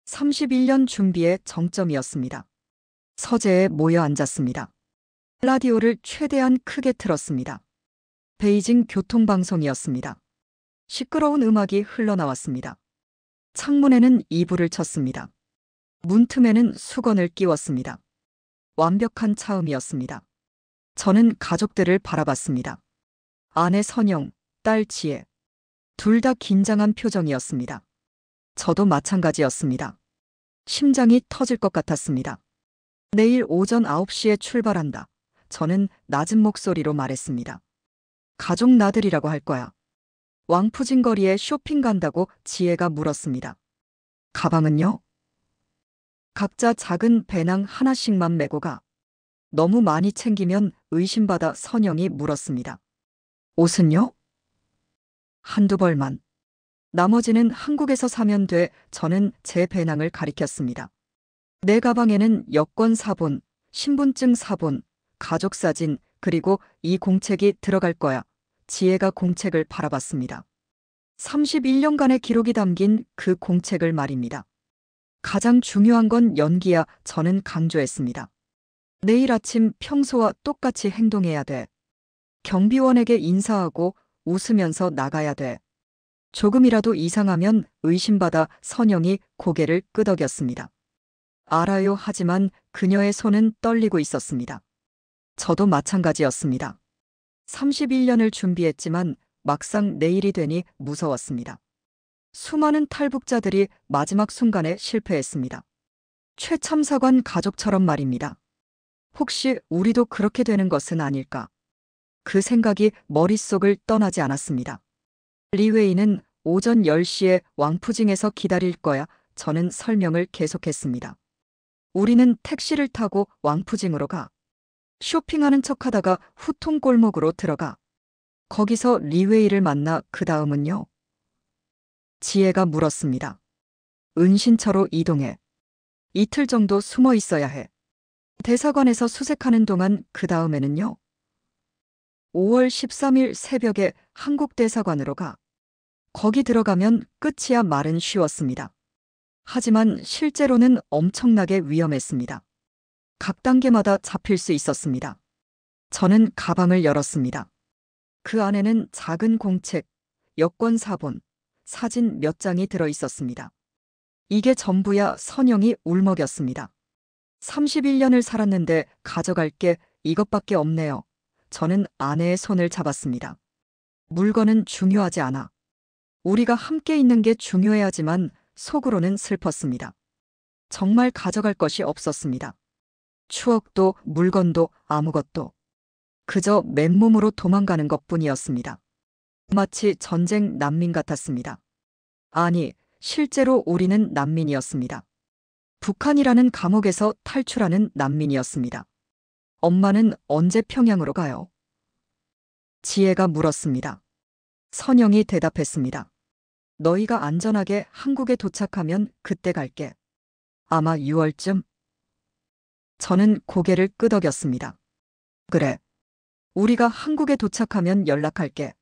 31년 준비의 정점이었습니다. 서재에 모여 앉았습니다. 라디오를 최대한 크게 틀었습니다. 베이징 교통방송이었습니다. 시끄러운 음악이 흘러나왔습니다. 창문에는 이불을 쳤습니다. 문틈에는 수건을 끼웠습니다. 완벽한 차음이었습니다. 저는 가족들을 바라봤습니다. 아내 선영, 딸 지혜. 둘 다 긴장한 표정이었습니다. 저도 마찬가지였습니다. 심장이 터질 것 같았습니다. 내일 오전 9시에 출발한다. 저는 낮은 목소리로 말했습니다. 가족 나들이라고 할 거야. 왕푸진 거리에 쇼핑 간다고 지혜가 물었습니다. 가방은요? 각자 작은 배낭 하나씩만 메고 가. 너무 많이 챙기면 의심받아 선영이 물었습니다. 옷은요? 한두 벌만. 나머지는 한국에서 사면 돼. 저는 제 배낭을 가리켰습니다. 내 가방에는 여권 사본, 신분증 사본, 가족 사진, 그리고 이 공책이 들어갈 거야. 지혜가 공책을 바라봤습니다. 31년간의 기록이 담긴 그 공책을 말입니다. 가장 중요한 건 연기야. 저는 강조했습니다. 내일 아침 평소와 똑같이 행동해야 돼. 경비원에게 인사하고 웃으면서 나가야 돼. 조금이라도 이상하면 의심받아. 선영이 고개를 끄덕였습니다. 알아요. 하지만 그녀의 손은 떨리고 있었습니다. 저도 마찬가지였습니다. 31년을 준비했지만 막상 내일이 되니 무서웠습니다. 수많은 탈북자들이 마지막 순간에 실패했습니다. 최 참사관 가족처럼 말입니다. 혹시 우리도 그렇게 되는 것은 아닐까? 그 생각이 머릿속을 떠나지 않았습니다. 리웨이는 오전 10시에 왕푸징에서 기다릴 거야. 저는 설명을 계속했습니다. 우리는 택시를 타고 왕푸징으로 가. 쇼핑하는 척하다가 후통 골목으로 들어가. 거기서 리웨이를 만나. 그 다음은요? 지혜가 물었습니다. 은신처로 이동해. 이틀 정도 숨어 있어야 해. 대사관에서 수색하는 동안. 그 다음에는요? 5월 13일 새벽에 한국 대사관으로 가. 거기 들어가면 끝이야. 말은 쉬웠습니다. 하지만 실제로는 엄청나게 위험했습니다. 각 단계마다 잡힐 수 있었습니다. 저는 가방을 열었습니다. 그 안에는 작은 공책, 여권 사본, 사진 몇 장이 들어 있었습니다. 이게 전부야. 선영이 울먹였습니다. 31년을 살았는데 가져갈 게 이것밖에 없네요. 저는 아내의 손을 잡았습니다. 물건은 중요하지 않아. 우리가 함께 있는 게 중요해야지만 속으로는 슬펐습니다. 정말 가져갈 것이 없었습니다. 추억도 물건도 아무것도. 그저 맨몸으로 도망가는 것뿐이었습니다. 마치 전쟁 난민 같았습니다. 아니, 실제로 우리는 난민이었습니다. 북한이라는 감옥에서 탈출하는 난민이었습니다. 엄마는 언제 평양으로 가요? 지혜가 물었습니다. 선영이 대답했습니다. 너희가 안전하게 한국에 도착하면 그때 갈게. 아마 6월쯤? 저는 고개를 끄덕였습니다. 그래. 우리가 한국에 도착하면 연락할게.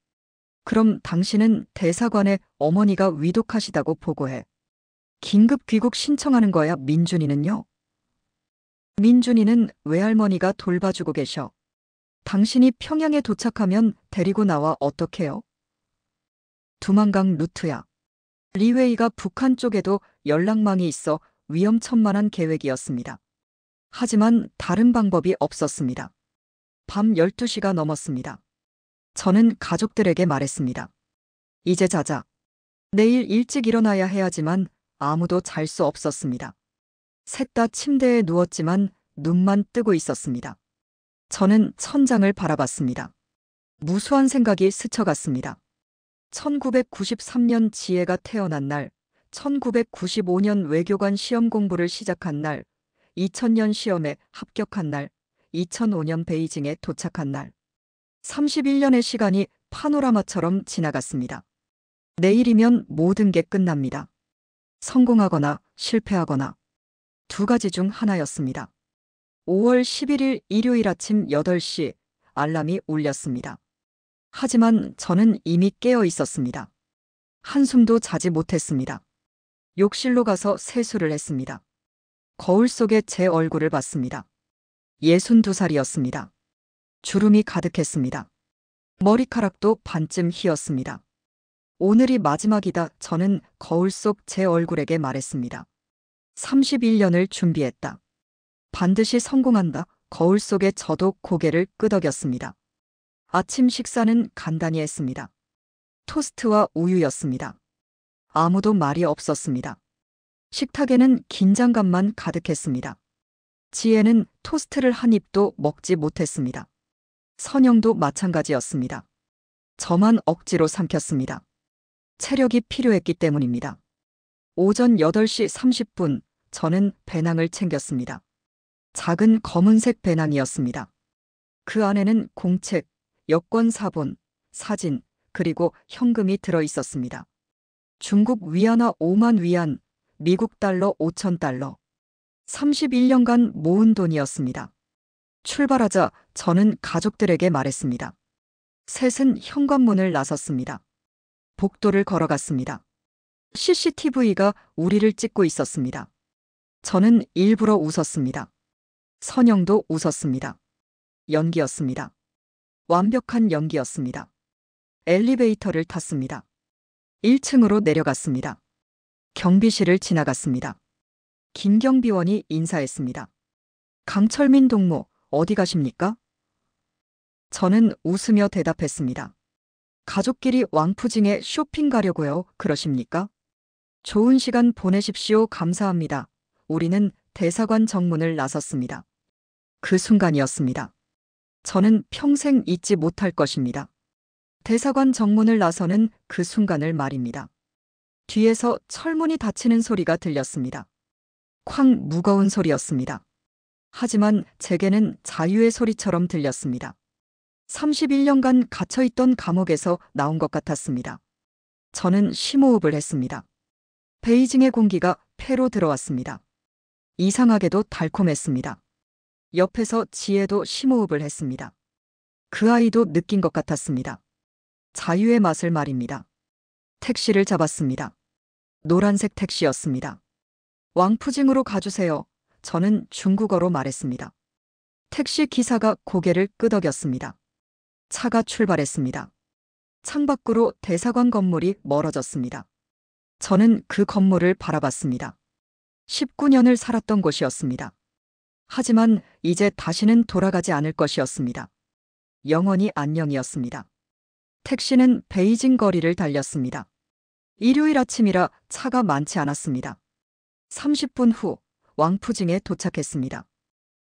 그럼 당신은 대사관에 어머니가 위독하시다고 보고해. 긴급 귀국 신청하는 거야, 민준이는요? 민준이는 외할머니가 돌봐주고 계셔. 당신이 평양에 도착하면 데리고 나와 어떡해요? 두만강 루트야. 리웨이가 북한 쪽에도 연락망이 있어 위험천만한 계획이었습니다. 하지만 다른 방법이 없었습니다. 밤 12시가 넘었습니다. 저는 가족들에게 말했습니다. 이제 자자. 내일 일찍 일어나야 해야지만 아무도 잘 수 없었습니다. 셋 다 침대에 누웠지만 눈만 뜨고 있었습니다. 저는 천장을 바라봤습니다. 무수한 생각이 스쳐갔습니다. 1993년 지혜가 태어난 날, 1995년 외교관 시험 공부를 시작한 날, 2000년 시험에 합격한 날, 2005년 베이징에 도착한 날. 31년의 시간이 파노라마처럼 지나갔습니다. 내일이면 모든 게 끝납니다. 성공하거나 실패하거나 두 가지 중 하나였습니다. 5월 11일 일요일 아침 8시 알람이 울렸습니다. 하지만 저는 이미 깨어 있었습니다. 한숨도 자지 못했습니다. 욕실로 가서 세수를 했습니다. 거울 속에 제 얼굴을 봤습니다. 62살이었습니다. 주름이 가득했습니다. 머리카락도 반쯤 휘었습니다. 오늘이 마지막이다. 저는 거울 속 제 얼굴에게 말했습니다. 31년을 준비했다. 반드시 성공한다. 거울 속에 저도 고개를 끄덕였습니다. 아침 식사는 간단히 했습니다. 토스트와 우유였습니다. 아무도 말이 없었습니다. 식탁에는 긴장감만 가득했습니다. 지혜는 토스트를 한 입도 먹지 못했습니다. 선영도 마찬가지였습니다. 저만 억지로 삼켰습니다. 체력이 필요했기 때문입니다. 오전 8시 30분 저는 배낭을 챙겼습니다. 작은 검은색 배낭이었습니다. 그 안에는 공책, 여권 사본, 사진, 그리고 현금이 들어 있었습니다. 중국 위안화 5만 위안, 미국 달러 5천 달러. 31년간 모은 돈이었습니다. 출발하자 저는 가족들에게 말했습니다. 셋은 현관문을 나섰습니다. 복도를 걸어갔습니다. CCTV가 우리를 찍고 있었습니다. 저는 일부러 웃었습니다. 선영도 웃었습니다. 연기였습니다. 완벽한 연기였습니다. 엘리베이터를 탔습니다. 1층으로 내려갔습니다. 경비실을 지나갔습니다. 김경비원이 인사했습니다. 강철민 동무, 어디 가십니까? 저는 웃으며 대답했습니다. 가족끼리 왕푸징에 쇼핑 가려고요. 그러십니까? 좋은 시간 보내십시오. 감사합니다. 우리는 대사관 정문을 나섰습니다. 그 순간이었습니다. 저는 평생 잊지 못할 것입니다. 대사관 정문을 나서는 그 순간을 말입니다. 뒤에서 철문이 닫히는 소리가 들렸습니다. 쾅 무거운 소리였습니다. 하지만 제게는 자유의 소리처럼 들렸습니다. 31년간 갇혀있던 감옥에서 나온 것 같았습니다. 저는 심호흡을 했습니다. 베이징의 공기가 폐로 들어왔습니다. 이상하게도 달콤했습니다. 옆에서 지혜도 심호흡을 했습니다. 그 아이도 느낀 것 같았습니다. 자유의 맛을 말입니다. 택시를 잡았습니다. 노란색 택시였습니다. 왕푸징으로 가주세요. 저는 중국어로 말했습니다. 택시 기사가 고개를 끄덕였습니다. 차가 출발했습니다. 창밖으로 대사관 건물이 멀어졌습니다. 저는 그 건물을 바라봤습니다. 19년을 살았던 곳이었습니다. 하지만 이제 다시는 돌아가지 않을 것이었습니다. 영원히 안녕이었습니다. 택시는 베이징 거리를 달렸습니다. 일요일 아침이라 차가 많지 않았습니다. 30분 후 왕푸징에 도착했습니다.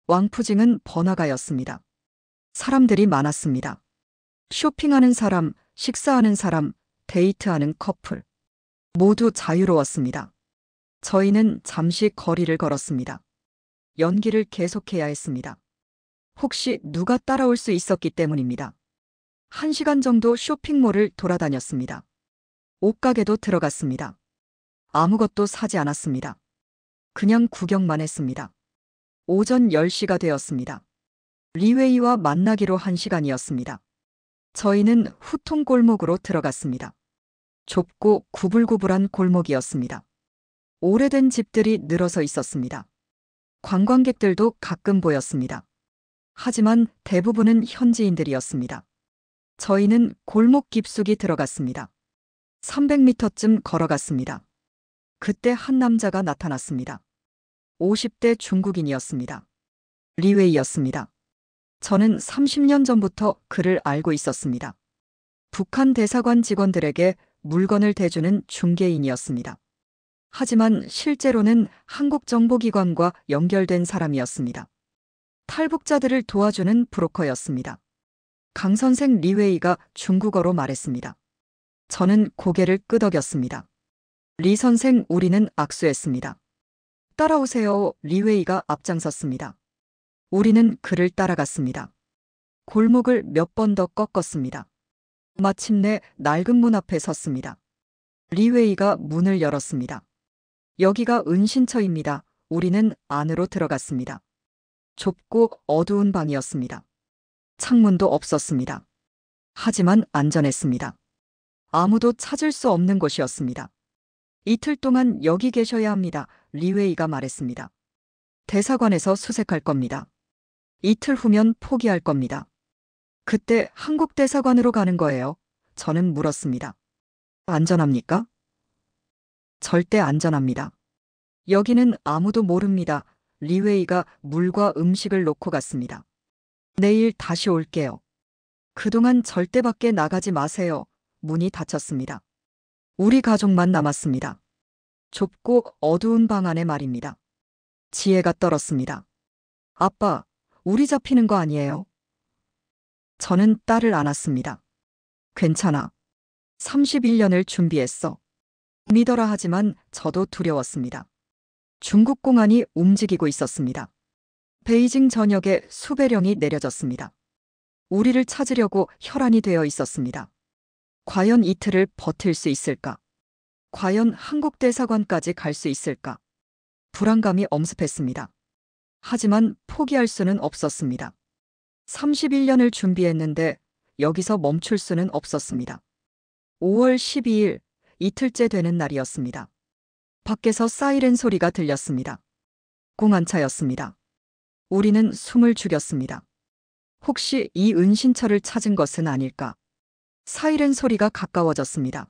왕푸징은 번화가였습니다. 사람들이 많았습니다. 쇼핑하는 사람, 식사하는 사람, 데이트하는 커플. 모두 자유로웠습니다. 저희는 잠시 거리를 걸었습니다. 연기를 계속해야 했습니다. 혹시 누가 따라올 수 있었기 때문입니다. 1시간 정도 쇼핑몰을 돌아다녔습니다. 옷가게도 들어갔습니다. 아무것도 사지 않았습니다. 그냥 구경만 했습니다. 오전 10시가 되었습니다. 리웨이와 만나기로 한 시간이었습니다. 저희는 후통 골목으로 들어갔습니다. 좁고 구불구불한 골목이었습니다. 오래된 집들이 늘어서 있었습니다. 관광객들도 가끔 보였습니다. 하지만 대부분은 현지인들이었습니다. 저희는 골목 깊숙이 들어갔습니다. 300m쯤 걸어갔습니다. 그때 한 남자가 나타났습니다. 50대 중국인이었습니다. 리웨이였습니다. 저는 30년 전부터 그를 알고 있었습니다. 북한 대사관 직원들에게 물건을 대주는 중개인이었습니다. 하지만 실제로는 한국 정보기관과 연결된 사람이었습니다. 탈북자들을 도와주는 브로커였습니다. 강 선생 리웨이가 중국어로 말했습니다. 저는 고개를 끄덕였습니다. 리 선생, 우리는 악수했습니다. 따라오세요. 리웨이가 앞장섰습니다. 우리는 그를 따라갔습니다. 골목을 몇 번 더 꺾었습니다. 마침내 낡은 문 앞에 섰습니다. 리웨이가 문을 열었습니다. 여기가 은신처입니다. 우리는 안으로 들어갔습니다. 좁고 어두운 방이었습니다. 창문도 없었습니다. 하지만 안전했습니다. 아무도 찾을 수 없는 곳이었습니다. 이틀 동안 여기 계셔야 합니다. 리웨이가 말했습니다. 대사관에서 수색할 겁니다. 이틀 후면 포기할 겁니다. 그때 한국 대사관으로 가는 거예요. 저는 물었습니다. 안전합니까? 절대 안전합니다. 여기는 아무도 모릅니다. 리웨이가 물과 음식을 놓고 갔습니다. 내일 다시 올게요. 그동안 절대 밖에 나가지 마세요. 문이 닫혔습니다. 우리 가족만 남았습니다. 좁고 어두운 방 안에 말입니다. 지혜가 떨었습니다. 아빠, 우리 잡히는 거 아니에요? 저는 딸을 안았습니다. 괜찮아. 31년을 준비했어. 믿어라. 하지만 저도 두려웠습니다. 중국 공안이 움직이고 있었습니다. 베이징 전역에 수배령이 내려졌습니다. 우리를 찾으려고 혈안이 되어 있었습니다. 과연 이틀을 버틸 수 있을까? 과연 한국 대사관까지 갈 수 있을까? 불안감이 엄습했습니다. 하지만 포기할 수는 없었습니다. 31년을 준비했는데 여기서 멈출 수는 없었습니다. 5월 12일, 이틀째 되는 날이었습니다. 밖에서 사이렌 소리가 들렸습니다. 공안차였습니다. 우리는 숨을 죽였습니다. 혹시 이 은신처를 찾은 것은 아닐까? 사이렌 소리가 가까워졌습니다.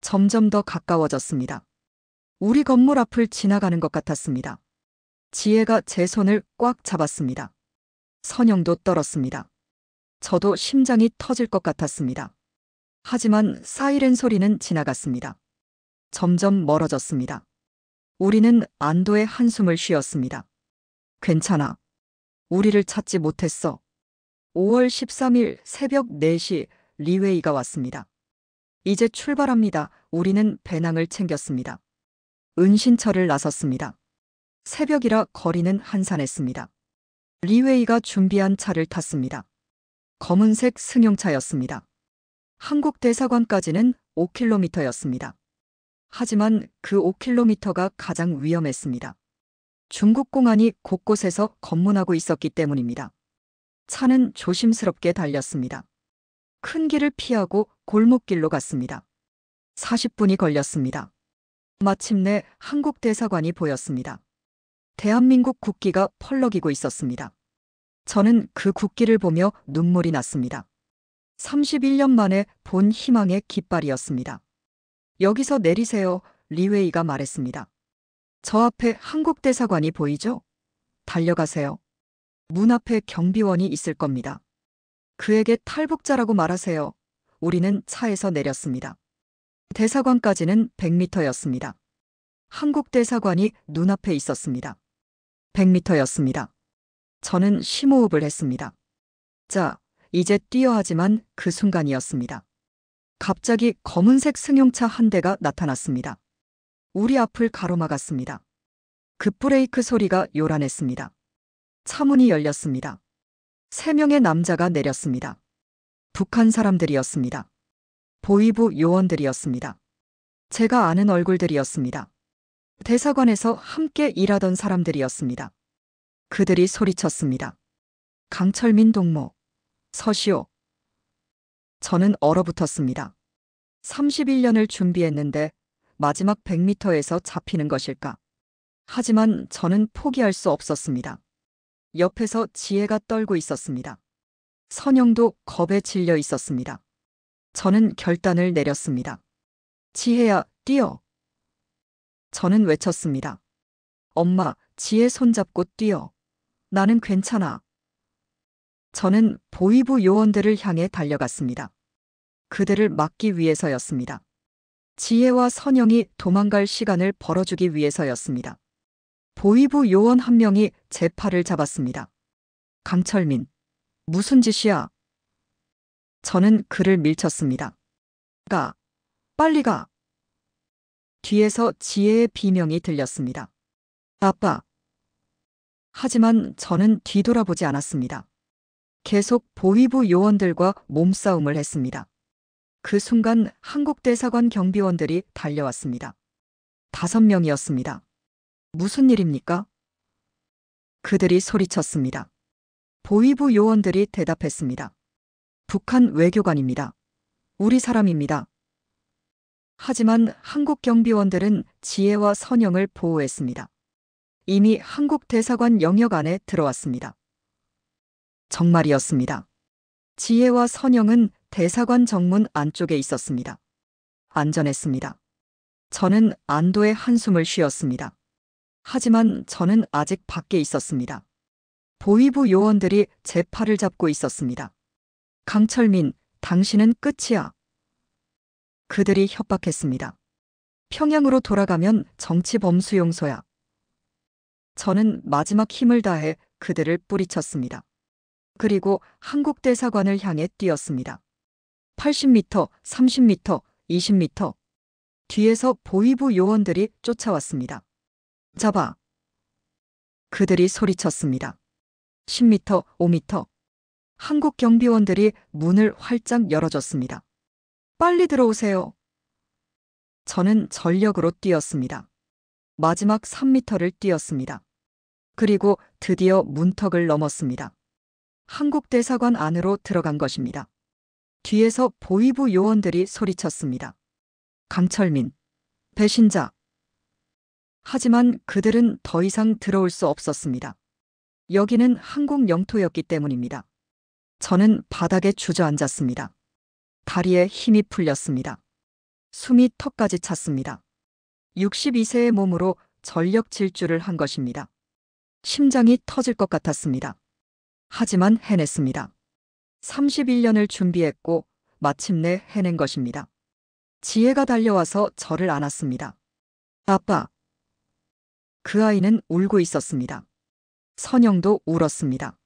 점점 더 가까워졌습니다. 우리 건물 앞을 지나가는 것 같았습니다. 지혜가 제 손을 꽉 잡았습니다. 선영도 떨었습니다. 저도 심장이 터질 것 같았습니다. 하지만 사이렌 소리는 지나갔습니다. 점점 멀어졌습니다. 우리는 안도의 한숨을 쉬었습니다. 괜찮아. 우리를 찾지 못했어. 5월 13일 새벽 4시 리웨이가 왔습니다. 이제 출발합니다. 우리는 배낭을 챙겼습니다. 은신처를 나섰습니다. 새벽이라 거리는 한산했습니다. 리웨이가 준비한 차를 탔습니다. 검은색 승용차였습니다. 한국 대사관까지는 5km였습니다. 하지만 그 5km가 가장 위험했습니다. 중국 공안이 곳곳에서 검문하고 있었기 때문입니다. 차는 조심스럽게 달렸습니다. 큰 길을 피하고 골목길로 갔습니다. 40분이 걸렸습니다. 마침내 한국 대사관이 보였습니다. 대한민국 국기가 펄럭이고 있었습니다. 저는 그 국기를 보며 눈물이 났습니다. 31년 만에 본 희망의 깃발이었습니다. 여기서 내리세요. 리웨이가 말했습니다. 저 앞에 한국 대사관이 보이죠? 달려가세요. 문 앞에 경비원이 있을 겁니다. 그에게 탈북자라고 말하세요. 우리는 차에서 내렸습니다. 대사관까지는 100m였습니다. 한국 대사관이 눈앞에 있었습니다. 100m였습니다. 저는 심호흡을 했습니다. 자, 이제 뛰어 하지만 그 순간이었습니다. 갑자기 검은색 승용차 한 대가 나타났습니다. 우리 앞을 가로막았습니다. 급브레이크 소리가 요란했습니다. 차문이 열렸습니다. 3명의 남자가 내렸습니다. 북한 사람들이었습니다. 보위부 요원들이었습니다. 제가 아는 얼굴들이었습니다. 대사관에서 함께 일하던 사람들이었습니다. 그들이 소리쳤습니다. 강철민 동무, 서시오. 저는 얼어붙었습니다. 31년을 준비했는데 마지막 100m에서 잡히는 것일까? 하지만 저는 포기할 수 없었습니다. 옆에서 지혜가 떨고 있었습니다. 선영도 겁에 질려 있었습니다. 저는 결단을 내렸습니다. 지혜야, 뛰어! 저는 외쳤습니다. 엄마, 지혜 손잡고 뛰어. 나는 괜찮아. 저는 보위부 요원들을 향해 달려갔습니다. 그들을 막기 위해서였습니다. 지혜와 선영이 도망갈 시간을 벌어주기 위해서였습니다. 보위부 요원 한 명이 제 팔을 잡았습니다. 강철민, 무슨 짓이야? 저는 그를 밀쳤습니다. 가, 빨리 가. 뒤에서 지혜의 비명이 들렸습니다. 아빠. 하지만 저는 뒤돌아보지 않았습니다. 계속 보위부 요원들과 몸싸움을 했습니다. 그 순간 한국대사관 경비원들이 달려왔습니다. 5명이었습니다. 무슨 일입니까? 그들이 소리쳤습니다. 보위부 요원들이 대답했습니다. 북한 외교관입니다. 우리 사람입니다. 하지만 한국 경비원들은 지혜와 선영을 보호했습니다. 이미 한국 대사관 영역 안에 들어왔습니다. 정말이었습니다. 지혜와 선영은 대사관 정문 안쪽에 있었습니다. 안전했습니다. 저는 안도의 한숨을 쉬었습니다. 하지만 저는 아직 밖에 있었습니다. 보위부 요원들이 제 팔을 잡고 있었습니다. 강철민, 당신은 끝이야. 그들이 협박했습니다. 평양으로 돌아가면 정치범수용소야. 저는 마지막 힘을 다해 그들을 뿌리쳤습니다. 그리고 한국 대사관을 향해 뛰었습니다. 80m, 30m, 20m. 뒤에서 보위부 요원들이 쫓아왔습니다. 잡아. 그들이 소리쳤습니다. 10m, 5m. 한국 경비원들이 문을 활짝 열어줬습니다. 빨리 들어오세요. 저는 전력으로 뛰었습니다. 마지막 3m를 뛰었습니다. 그리고 드디어 문턱을 넘었습니다. 한국 대사관 안으로 들어간 것입니다. 뒤에서 보위부 요원들이 소리쳤습니다. 강철민, 배신자. 하지만 그들은 더 이상 들어올 수 없었습니다. 여기는 한국 영토였기 때문입니다. 저는 바닥에 주저앉았습니다. 다리에 힘이 풀렸습니다. 숨이 턱까지 찼습니다. 62세의 몸으로 전력 질주를 한 것입니다. 심장이 터질 것 같았습니다. 하지만 해냈습니다. 31년을 준비했고 마침내 해낸 것입니다. 지혜가 달려와서 저를 안았습니다. 아빠. 그 아이는 울고 있었습니다. 선영도 울었습니다.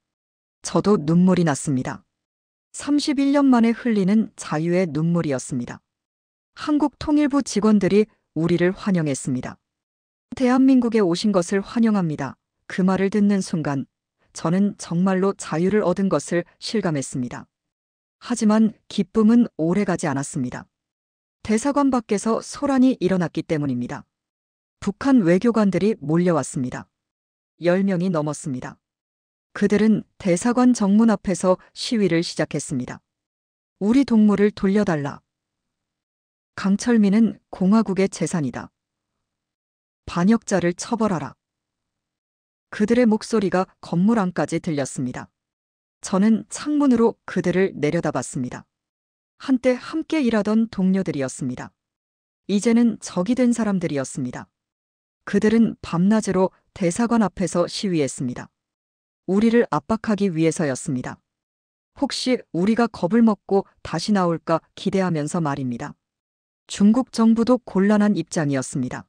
저도 눈물이 났습니다. 31년 만에 흘리는 자유의 눈물이었습니다. 한국 통일부 직원들이 우리를 환영했습니다. 대한민국에 오신 것을 환영합니다. 그 말을 듣는 순간 저는 정말로 자유를 얻은 것을 실감했습니다. 하지만 기쁨은 오래가지 않았습니다. 대사관 밖에서 소란이 일어났기 때문입니다. 북한 외교관들이 몰려왔습니다. 10명이 넘었습니다. 그들은 대사관 정문 앞에서 시위를 시작했습니다. 우리 동물을 돌려달라. 강철민은 공화국의 재산이다. 반역자를 처벌하라. 그들의 목소리가 건물 안까지 들렸습니다. 저는 창문으로 그들을 내려다봤습니다. 한때 함께 일하던 동료들이었습니다. 이제는 적이 된 사람들이었습니다. 그들은 밤낮으로 대사관 앞에서 시위했습니다. 우리를 압박하기 위해서였습니다. 혹시 우리가 겁을 먹고 다시 나올까 기대하면서 말입니다. 중국 정부도 곤란한 입장이었습니다.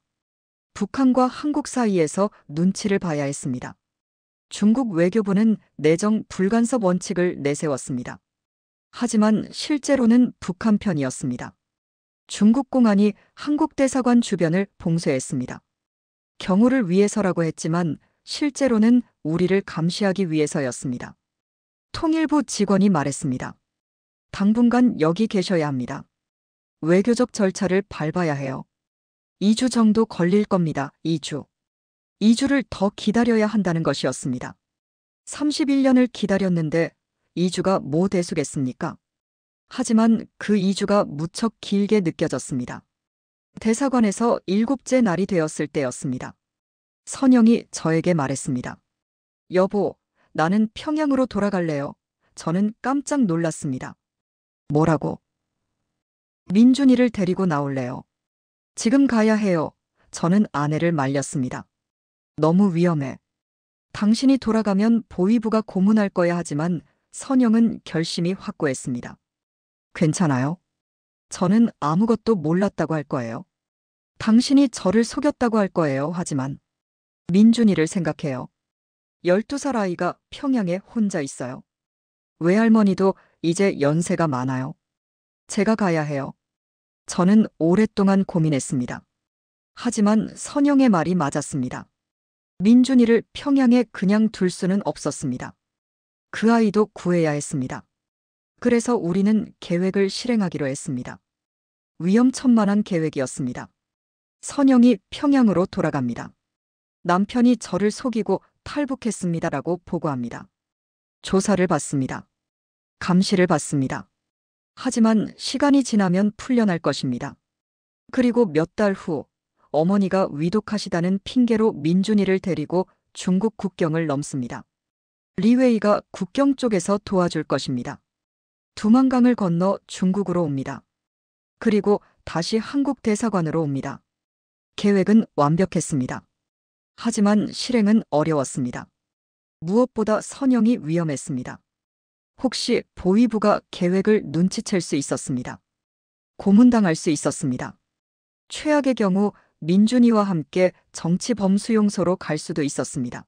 북한과 한국 사이에서 눈치를 봐야 했습니다. 중국 외교부는 내정 불간섭 원칙을 내세웠습니다. 하지만 실제로는 북한 편이었습니다. 중국 공안이 한국 대사관 주변을 봉쇄했습니다. 경호를 위해서라고 했지만 실제로는 우리를 감시하기 위해서였습니다. 통일부 직원이 말했습니다. 당분간 여기 계셔야 합니다. 외교적 절차를 밟아야 해요. 2주 정도 걸릴 겁니다. 2주. 2주를 더 기다려야 한다는 것이었습니다. 31년을 기다렸는데 2주가 뭐 대수겠습니까? 하지만 그 2주가 무척 길게 느껴졌습니다. 대사관에서 7째 날이 되었을 때였습니다. 선영이 저에게 말했습니다. 여보, 나는 평양으로 돌아갈래요. 저는 깜짝 놀랐습니다. 뭐라고? 민준이를 데리고 나올래요. 지금 가야 해요. 저는 아내를 말렸습니다. 너무 위험해. 당신이 돌아가면 보위부가 고문할 거야 하지만 선영은 결심이 확고했습니다. 괜찮아요? 저는 아무것도 몰랐다고 할 거예요. 당신이 저를 속였다고 할 거예요. 하지만 민준이를 생각해요. 12살 아이가 평양에 혼자 있어요. 외할머니도 이제 연세가 많아요. 제가 가야 해요. 저는 오랫동안 고민했습니다. 하지만 선영의 말이 맞았습니다. 민준이를 평양에 그냥 둘 수는 없었습니다. 그 아이도 구해야 했습니다. 그래서 우리는 계획을 실행하기로 했습니다. 위험천만한 계획이었습니다. 선영이 평양으로 돌아갑니다. 남편이 저를 속이고 탈북했습니다라고 보고합니다. 조사를 받습니다. 감시를 받습니다. 하지만 시간이 지나면 풀려날 것입니다. 그리고 몇 달 후 어머니가 위독하시다는 핑계로 민준이를 데리고 중국 국경을 넘습니다. 리웨이가 국경 쪽에서 도와줄 것입니다. 두만강을 건너 중국으로 옵니다. 그리고 다시 한국 대사관으로 옵니다. 계획은 완벽했습니다. 하지만 실행은 어려웠습니다. 무엇보다 선영이 위험했습니다. 혹시 보위부가 계획을 눈치챌 수 있었습니다. 고문당할 수 있었습니다. 최악의 경우 민준이와 함께 정치범수용소로 갈 수도 있었습니다.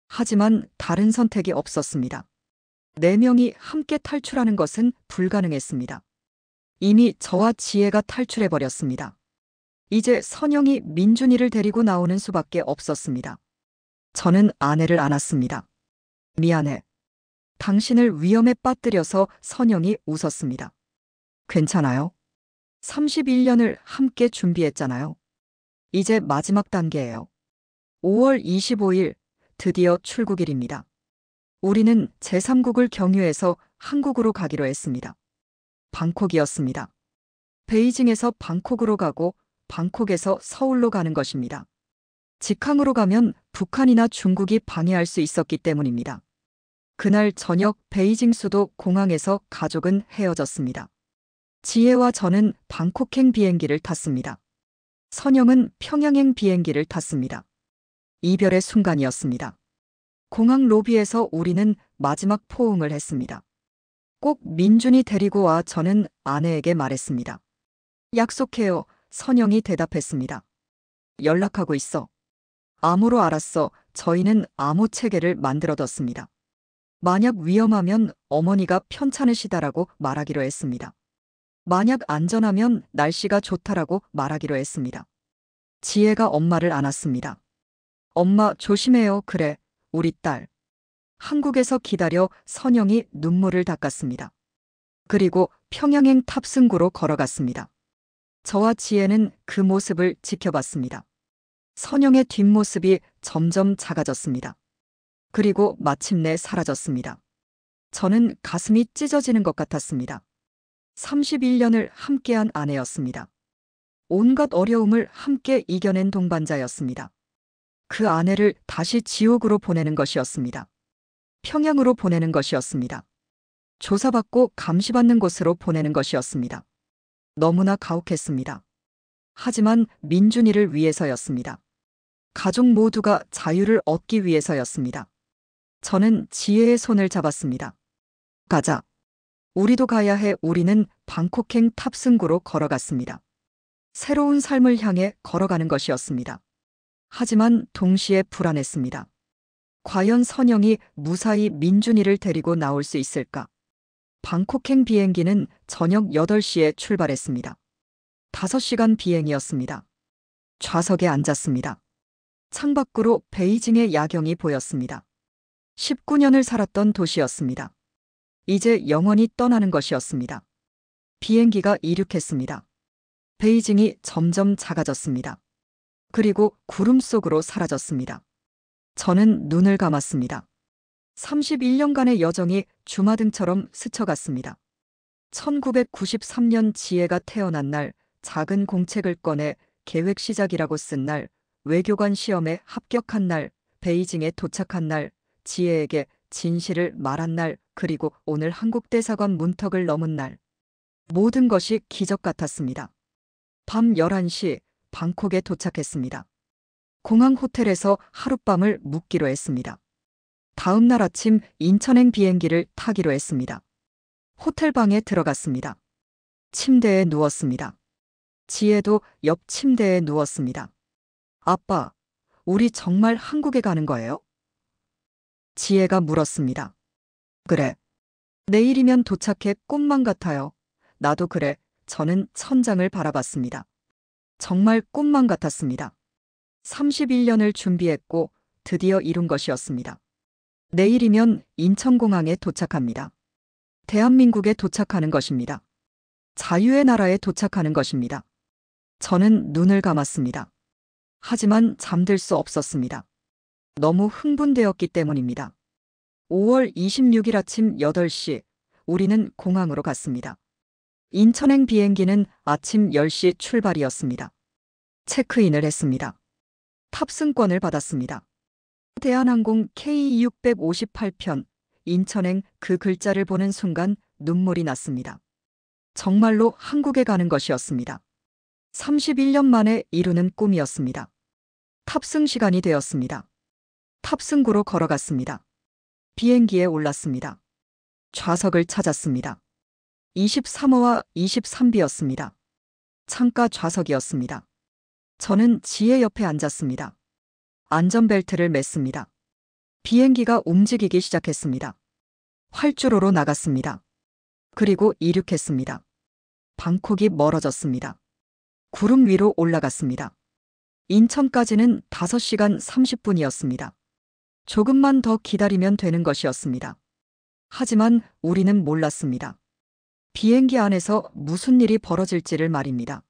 하지만 다른 선택이 없었습니다. 4명이 함께 탈출하는 것은 불가능했습니다. 이미 저와 지혜가 탈출해버렸습니다. 이제 선영이 민준이를 데리고 나오는 수밖에 없었습니다. 저는 아내를 안았습니다. 미안해. 당신을 위험에 빠뜨려서. 선영이 웃었습니다. 괜찮아요? 31년을 함께 준비했잖아요. 이제 마지막 단계예요. 5월 25일 드디어 출국일입니다. 우리는 제3국을 경유해서 한국으로 가기로 했습니다. 방콕이었습니다. 베이징에서 방콕으로 가고 방콕에서 서울로 가는 것입니다. 직항으로 가면 북한이나 중국이 방해할 수 있었기 때문입니다. 그날 저녁 베이징 수도 공항에서 가족은 헤어졌습니다. 지혜와 저는 방콕행 비행기를 탔습니다. 선영은 평양행 비행기를 탔습니다. 이별의 순간이었습니다. 공항 로비에서 우리는 마지막 포옹을 했습니다. 꼭 민준이 데리고 와. 저는 아내에게 말했습니다. 약속해요. 선영이 대답했습니다. 연락하고 있어. 암호로 알았어. 저희는 암호 체계를 만들어뒀습니다. 만약 위험하면 어머니가 편찮으시다라고 말하기로 했습니다. 만약 안전하면 날씨가 좋다라고 말하기로 했습니다. 지혜가 엄마를 안았습니다. 엄마 조심해요. 그래, 우리 딸. 한국에서 기다려. 선영이 눈물을 닦았습니다. 그리고 평양행 탑승구로 걸어갔습니다. 저와 지혜는 그 모습을 지켜봤습니다. 선영의 뒷모습이 점점 작아졌습니다. 그리고 마침내 사라졌습니다. 저는 가슴이 찢어지는 것 같았습니다. 31년을 함께한 아내였습니다. 온갖 어려움을 함께 이겨낸 동반자였습니다. 그 아내를 다시 지옥으로 보내는 것이었습니다. 평양으로 보내는 것이었습니다. 조사받고 감시받는 곳으로 보내는 것이었습니다. 너무나 가혹했습니다. 하지만 민준이를 위해서였습니다. 가족 모두가 자유를 얻기 위해서였습니다. 저는 지혜의 손을 잡았습니다. 가자. 우리도 가야 해. 우리는 방콕행 탑승구로 걸어갔습니다. 새로운 삶을 향해 걸어가는 것이었습니다. 하지만 동시에 불안했습니다. 과연 선영이 무사히 민준이를 데리고 나올 수 있을까? 방콕행 비행기는 저녁 8시에 출발했습니다. 5시간 비행이었습니다. 좌석에 앉았습니다. 창밖으로 베이징의 야경이 보였습니다. 19년을 살았던 도시였습니다. 이제 영원히 떠나는 것이었습니다. 비행기가 이륙했습니다. 베이징이 점점 작아졌습니다. 그리고 구름 속으로 사라졌습니다. 저는 눈을 감았습니다. 31년간의 여정이 주마등처럼 스쳐갔습니다. 1993년 지혜가 태어난 날 작은 공책을 꺼내 계획 시작이라고 쓴 날, 외교관 시험에 합격한 날, 베이징에 도착한 날, 지혜에게 진실을 말한 날, 그리고 오늘 한국대사관 문턱을 넘은 날. 모든 것이 기적 같았습니다. 밤 11시 방콕에 도착했습니다. 공항 호텔에서 하룻밤을 묵기로 했습니다. 다음 날 아침 인천행 비행기를 타기로 했습니다. 호텔 방에 들어갔습니다. 침대에 누웠습니다. 지혜도 옆 침대에 누웠습니다. 아빠, 우리 정말 한국에 가는 거예요? 지혜가 물었습니다. 그래. 내일이면 도착해. 꿈만 같아요. 나도 그래. 저는 천장을 바라봤습니다. 정말 꿈만 같았습니다. 31년을 준비했고 드디어 이룬 것이었습니다. 내일이면 인천공항에 도착합니다. 대한민국에 도착하는 것입니다. 자유의 나라에 도착하는 것입니다. 저는 눈을 감았습니다. 하지만 잠들 수 없었습니다. 너무 흥분되었기 때문입니다. 5월 26일 아침 8시, 우리는 공항으로 갔습니다. 인천행 비행기는 아침 10시 출발이었습니다. 체크인을 했습니다. 탑승권을 받았습니다. 대한항공 K658편, 인천행 그 글자를 보는 순간 눈물이 났습니다. 정말로 한국에 가는 것이었습니다. 31년 만에 이루는 꿈이었습니다. 탑승 시간이 되었습니다. 탑승구로 걸어갔습니다. 비행기에 올랐습니다. 좌석을 찾았습니다. 23호와 23비였습니다. 창가 좌석이었습니다. 저는 지혜 옆에 앉았습니다. 안전벨트를 맸습니다. 비행기가 움직이기 시작했습니다. 활주로로 나갔습니다. 그리고 이륙했습니다. 방콕이 멀어졌습니다. 구름 위로 올라갔습니다. 인천까지는 5시간 30분이었습니다. 조금만 더 기다리면 되는 것이었습니다. 하지만 우리는 몰랐습니다. 비행기 안에서 무슨 일이 벌어질지를 말입니다.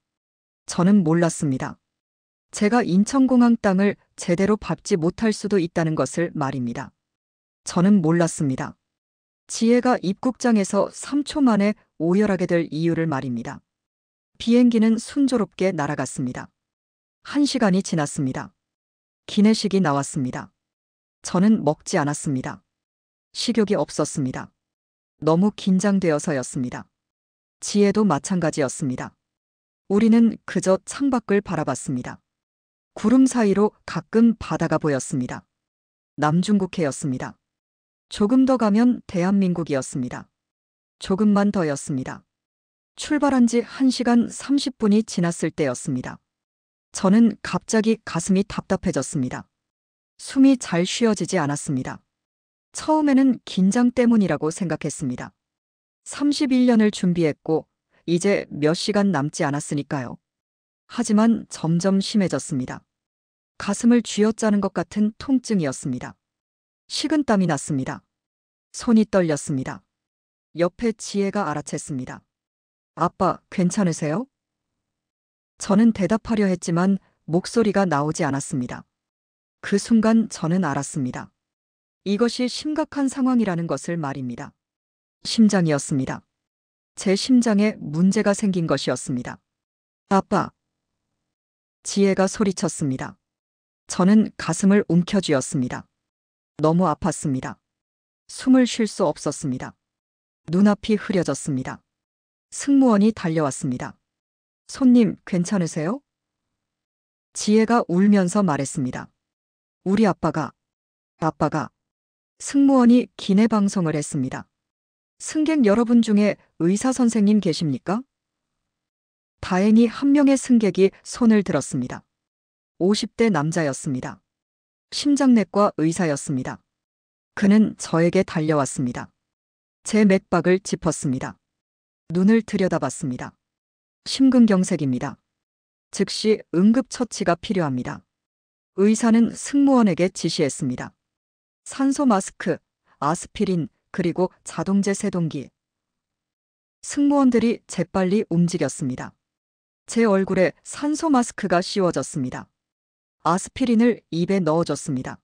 저는 몰랐습니다. 제가 인천공항 땅을 제대로 밟지 못할 수도 있다는 것을 말입니다. 저는 몰랐습니다. 지혜가 입국장에서 3초 만에 오열하게 될 이유를 말입니다. 비행기는 순조롭게 날아갔습니다. 1시간이 지났습니다. 기내식이 나왔습니다. 저는 먹지 않았습니다. 식욕이 없었습니다. 너무 긴장되어서였습니다. 지혜도 마찬가지였습니다. 우리는 그저 창밖을 바라봤습니다. 구름 사이로 가끔 바다가 보였습니다. 남중국해였습니다. 조금 더 가면 대한민국이었습니다. 조금만 더였습니다. 출발한 지 1시간 30분이 지났을 때였습니다. 저는 갑자기 가슴이 답답해졌습니다. 숨이 잘 쉬어지지 않았습니다. 처음에는 긴장 때문이라고 생각했습니다. 31년을 준비했고 이제 몇 시간 남지 않았으니까요. 하지만 점점 심해졌습니다. 가슴을 쥐어짜는 것 같은 통증이었습니다. 식은땀이 났습니다. 손이 떨렸습니다. 옆에 지혜가 알아챘습니다. 아빠, 괜찮으세요? 저는 대답하려 했지만 목소리가 나오지 않았습니다. 그 순간 저는 알았습니다. 이것이 심각한 상황이라는 것을 말입니다. 심장이었습니다. 제 심장에 문제가 생긴 것이었습니다. 아빠! 지혜가 소리쳤습니다. 저는 가슴을 움켜쥐었습니다. 너무 아팠습니다. 숨을 쉴 수 없었습니다. 눈앞이 흐려졌습니다. 승무원이 달려왔습니다. 손님, 괜찮으세요? 지혜가 울면서 말했습니다. 우리 아빠가. 승무원이 기내 방송을 했습니다. 승객 여러분 중에 의사 선생님 계십니까? 다행히 한 명의 승객이 손을 들었습니다. 50대 남자였습니다. 심장내과 의사였습니다. 그는 저에게 달려왔습니다. 제 맥박을 짚었습니다. 눈을 들여다봤습니다. 심근경색입니다. 즉시 응급처치가 필요합니다. 의사는 승무원에게 지시했습니다. 산소 마스크, 아스피린, 그리고 자동제 세동기. 승무원들이 재빨리 움직였습니다. 제 얼굴에 산소 마스크가 씌워졌습니다. 아스피린을 입에 넣어줬습니다.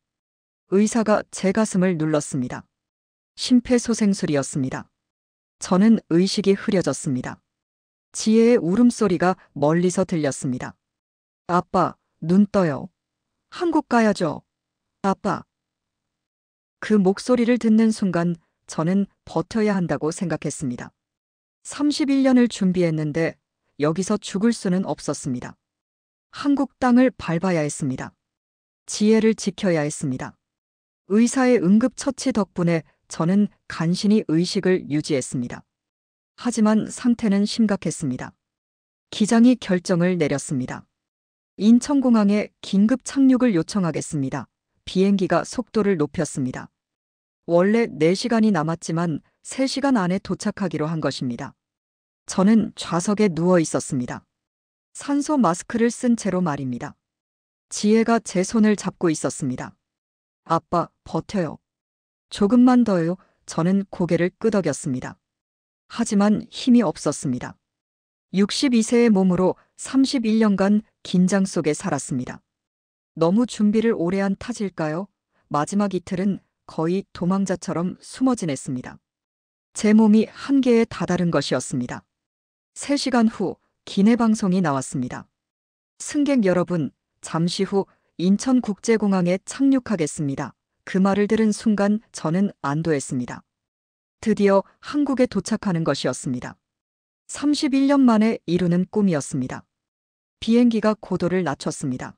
의사가 제 가슴을 눌렀습니다. 심폐소생술이었습니다. 저는 의식이 흐려졌습니다. 지혜의 울음소리가 멀리서 들렸습니다. 아빠, 눈 떠요. 한국 가야죠. 아빠. 그 목소리를 듣는 순간 저는 버텨야 한다고 생각했습니다. 31년을 준비했는데 여기서 죽을 수는 없었습니다. 한국 땅을 밟아야 했습니다. 지혜를 지켜야 했습니다. 의사의 응급처치 덕분에 저는 간신히 의식을 유지했습니다. 하지만 상태는 심각했습니다. 기장이 결정을 내렸습니다. 인천공항에 긴급 착륙을 요청하겠습니다. 비행기가 속도를 높였습니다. 원래 4시간이 남았지만 3시간 안에 도착하기로 한 것입니다. 저는 좌석에 누워 있었습니다. 산소 마스크를 쓴 채로 말입니다. 지혜가 제 손을 잡고 있었습니다. 아빠, 버텨요. 조금만 더요. 저는 고개를 끄덕였습니다. 하지만 힘이 없었습니다. 62세의 몸으로 31년간 긴장 속에 살았습니다. 너무 준비를 오래 한 탓일까요? 마지막 이틀은 거의 도망자처럼 숨어 지냈습니다. 제 몸이 한계에 다다른 것이었습니다. 3시간 후 기내 방송이 나왔습니다. 승객 여러분, 잠시 후 인천국제공항에 착륙하겠습니다. 그 말을 들은 순간 저는 안도했습니다. 드디어 한국에 도착하는 것이었습니다. 31년 만에 이루는 꿈이었습니다. 비행기가 고도를 낮췄습니다.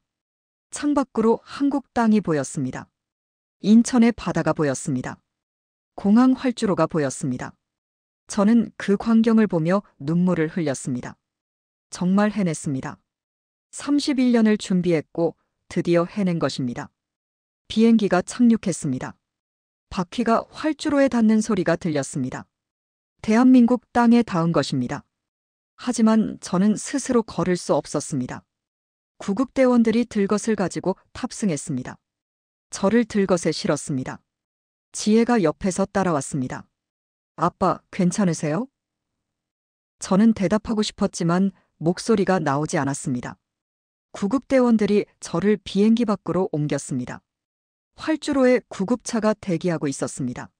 창밖으로 한국 땅이 보였습니다. 인천의 바다가 보였습니다. 공항 활주로가 보였습니다. 저는 그 광경을 보며 눈물을 흘렸습니다. 정말 해냈습니다. 31년을 준비했고 드디어 해낸 것입니다. 비행기가 착륙했습니다. 바퀴가 활주로에 닿는 소리가 들렸습니다. 대한민국 땅에 닿은 것입니다. 하지만 저는 스스로 걸을 수 없었습니다. 구급대원들이 들것을 가지고 탑승했습니다. 저를 들것에 실었습니다. 지혜가 옆에서 따라왔습니다. 아빠, 괜찮으세요? 저는 대답하고 싶었지만 목소리가 나오지 않았습니다. 구급대원들이 저를 비행기 밖으로 옮겼습니다. 활주로에 구급차가 대기하고 있었습니다.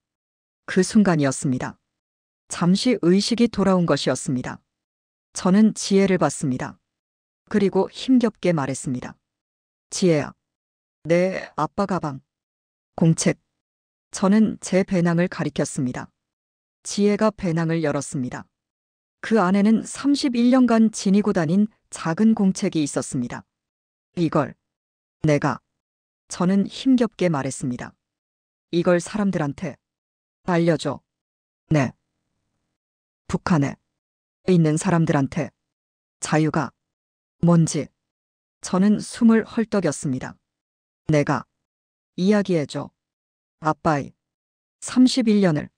그 순간이었습니다. 잠시 의식이 돌아온 것이었습니다. 저는 지혜를 봤습니다. 그리고 힘겹게 말했습니다. 지혜야. 내 아빠 가방. 공책. 저는 제 배낭을 가리켰습니다. 지혜가 배낭을 열었습니다. 그 안에는 31년간 지니고 다닌 작은 공책이 있었습니다. 이걸 내가. 저는 힘겹게 말했습니다. 이걸 사람들한테 알려줘. 네. 북한에 있는 사람들한테 자유가 뭔지. 저는 숨을 헐떡였습니다. 내가 이야기해줘. 아빠의 31년을.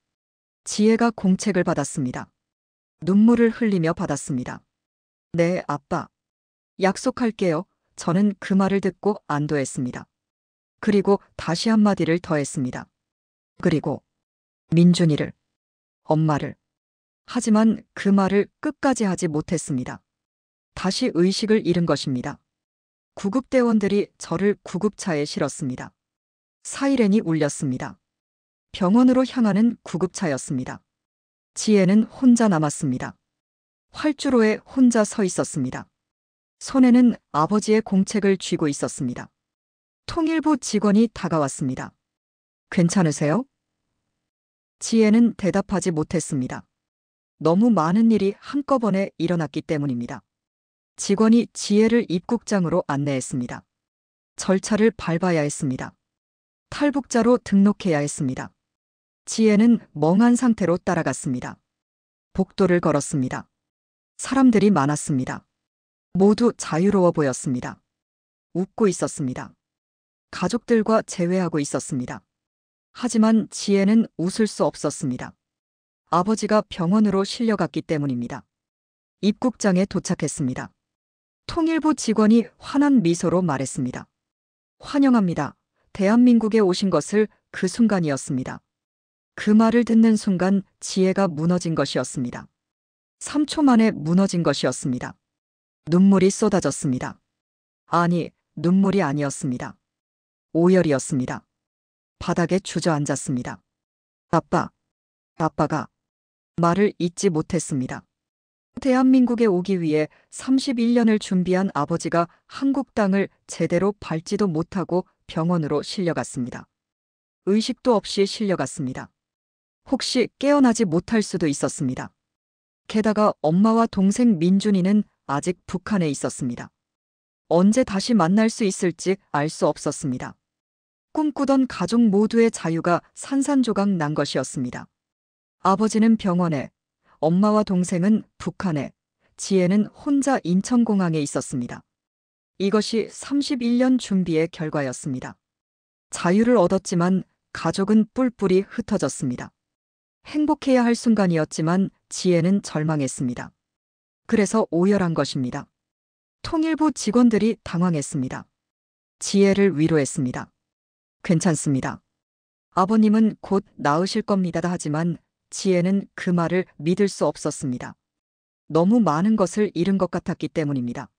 지혜가 공책을 받았습니다. 눈물을 흘리며 받았습니다. 네, 아빠. 약속할게요. 저는 그 말을 듣고 안도했습니다. 그리고 다시 한마디를 더했습니다. 그리고 민준이를, 엄마를. 하지만 그 말을 끝까지 하지 못했습니다. 다시 의식을 잃은 것입니다. 구급대원들이 저를 구급차에 실었습니다. 사이렌이 울렸습니다. 병원으로 향하는 구급차였습니다. 지혜는 혼자 남았습니다. 활주로에 혼자 서 있었습니다. 손에는 아버지의 공책을 쥐고 있었습니다. 통일부 직원이 다가왔습니다. 괜찮으세요? 지혜는 대답하지 못했습니다. 너무 많은 일이 한꺼번에 일어났기 때문입니다. 직원이 지혜를 입국장으로 안내했습니다. 절차를 밟아야 했습니다. 탈북자로 등록해야 했습니다. 지혜는 멍한 상태로 따라갔습니다. 복도를 걸었습니다. 사람들이 많았습니다. 모두 자유로워 보였습니다. 웃고 있었습니다. 가족들과 재회하고 있었습니다. 하지만 지혜는 웃을 수 없었습니다. 아버지가 병원으로 실려갔기 때문입니다. 입국장에 도착했습니다. 통일부 직원이 환한 미소로 말했습니다. 환영합니다. 대한민국에 오신 것을. 그 순간이었습니다. 그 말을 듣는 순간 지혜가 무너진 것이었습니다. 3초 만에 무너진 것이었습니다. 눈물이 쏟아졌습니다. 아니, 눈물이 아니었습니다. 오열이었습니다. 바닥에 주저앉았습니다. 아빠가 말을 잇지 못했습니다. 대한민국에 오기 위해 31년을 준비한 아버지가 한국 땅을 제대로 밟지도 못하고 병원으로 실려갔습니다. 의식도 없이 실려갔습니다. 혹시 깨어나지 못할 수도 있었습니다. 게다가 엄마와 동생 민준이는 아직 북한에 있었습니다. 언제 다시 만날 수 있을지 알 수 없었습니다. 꿈꾸던 가족 모두의 자유가 산산조각 난 것이었습니다. 아버지는 병원에, 엄마와 동생은 북한에, 지혜는 혼자 인천공항에 있었습니다. 이것이 31년 준비의 결과였습니다. 자유를 얻었지만 가족은 뿔뿔이 흩어졌습니다. 행복해야 할 순간이었지만 지혜는 절망했습니다. 그래서 오열한 것입니다. 통일부 직원들이 당황했습니다. 지혜를 위로했습니다. 괜찮습니다. 아버님은 곧 나으실 겁니다. 하지만 지혜는 그 말을 믿을 수 없었습니다. 너무 많은 것을 잃은 것 같았기 때문입니다.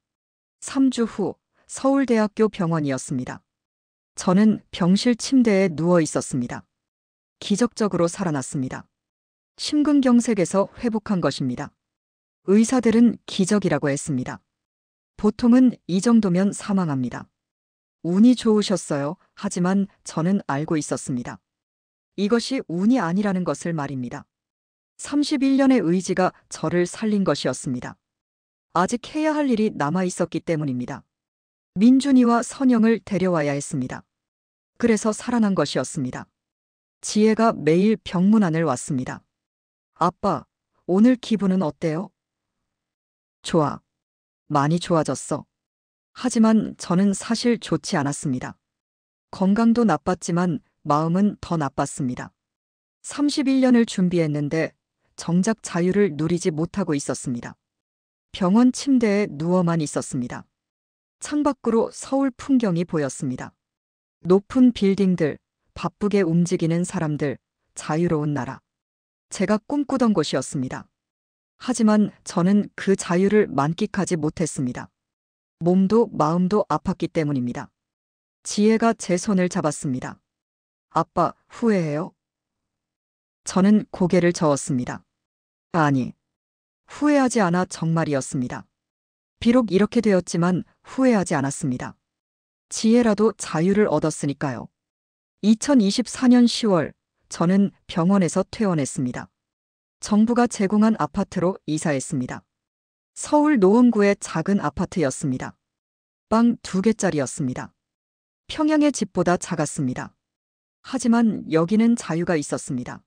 3주 후 서울대학교 병원이었습니다. 저는 병실 침대에 누워 있었습니다. 기적적으로 살아났습니다. 심근경색에서 회복한 것입니다. 의사들은 기적이라고 했습니다. 보통은 이 정도면 사망합니다. 운이 좋으셨어요. 하지만 저는 알고 있었습니다. 이것이 운이 아니라는 것을 말입니다. 31년의 의지가 저를 살린 것이었습니다. 아직 해야 할 일이 남아 있었기 때문입니다. 민준이와 선영을 데려와야 했습니다. 그래서 살아난 것이었습니다. 지혜가 매일 병문안을 왔습니다. 아빠, 오늘 기분은 어때요? 좋아. 많이 좋아졌어. 하지만 저는 사실 좋지 않았습니다. 건강도 나빴지만 마음은 더 나빴습니다. 31년을 준비했는데 정작 자유를 누리지 못하고 있었습니다. 병원 침대에 누워만 있었습니다. 창밖으로 서울 풍경이 보였습니다. 높은 빌딩들, 바쁘게 움직이는 사람들, 자유로운 나라. 제가 꿈꾸던 곳이었습니다. 하지만 저는 그 자유를 만끽하지 못했습니다. 몸도 마음도 아팠기 때문입니다. 지혜가 제 손을 잡았습니다. 아빠, 후회해요? 저는 고개를 저었습니다. 아니, 후회하지 않아 정말이었습니다. 비록 이렇게 되었지만 후회하지 않았습니다. 지혜라도 자유를 얻었으니까요. 2024년 10월, 저는 병원에서 퇴원했습니다. 정부가 제공한 아파트로 이사했습니다. 서울 노원구의 작은 아파트였습니다. 방 2개짜리였습니다. 평양의 집보다 작았습니다. 하지만 여기는 자유가 있었습니다.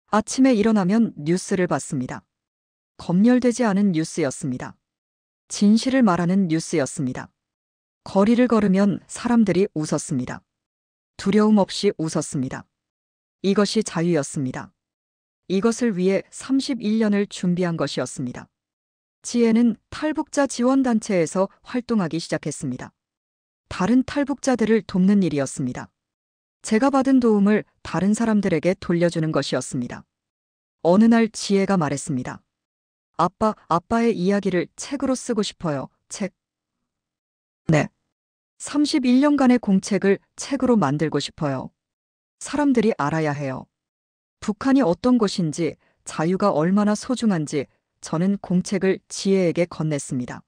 아침에 일어나면 뉴스를 봤습니다. 검열되지 않은 뉴스였습니다. 진실을 말하는 뉴스였습니다. 거리를 걸으면 사람들이 웃었습니다. 두려움 없이 웃었습니다. 이것이 자유였습니다. 이것을 위해 31년을 준비한 것이었습니다. 지혜는 탈북자 지원단체에서 활동하기 시작했습니다. 다른 탈북자들을 돕는 일이었습니다. 제가 받은 도움을 다른 사람들에게 돌려주는 것이었습니다. 어느 날 지혜가 말했습니다. 아빠의 이야기를 책으로 쓰고 싶어요. 책. 네. 31년간의 공책을 책으로 만들고 싶어요. 사람들이 알아야 해요. 북한이 어떤 곳인지, 자유가 얼마나 소중한지 저는 공책을 지혜에게 건넸습니다.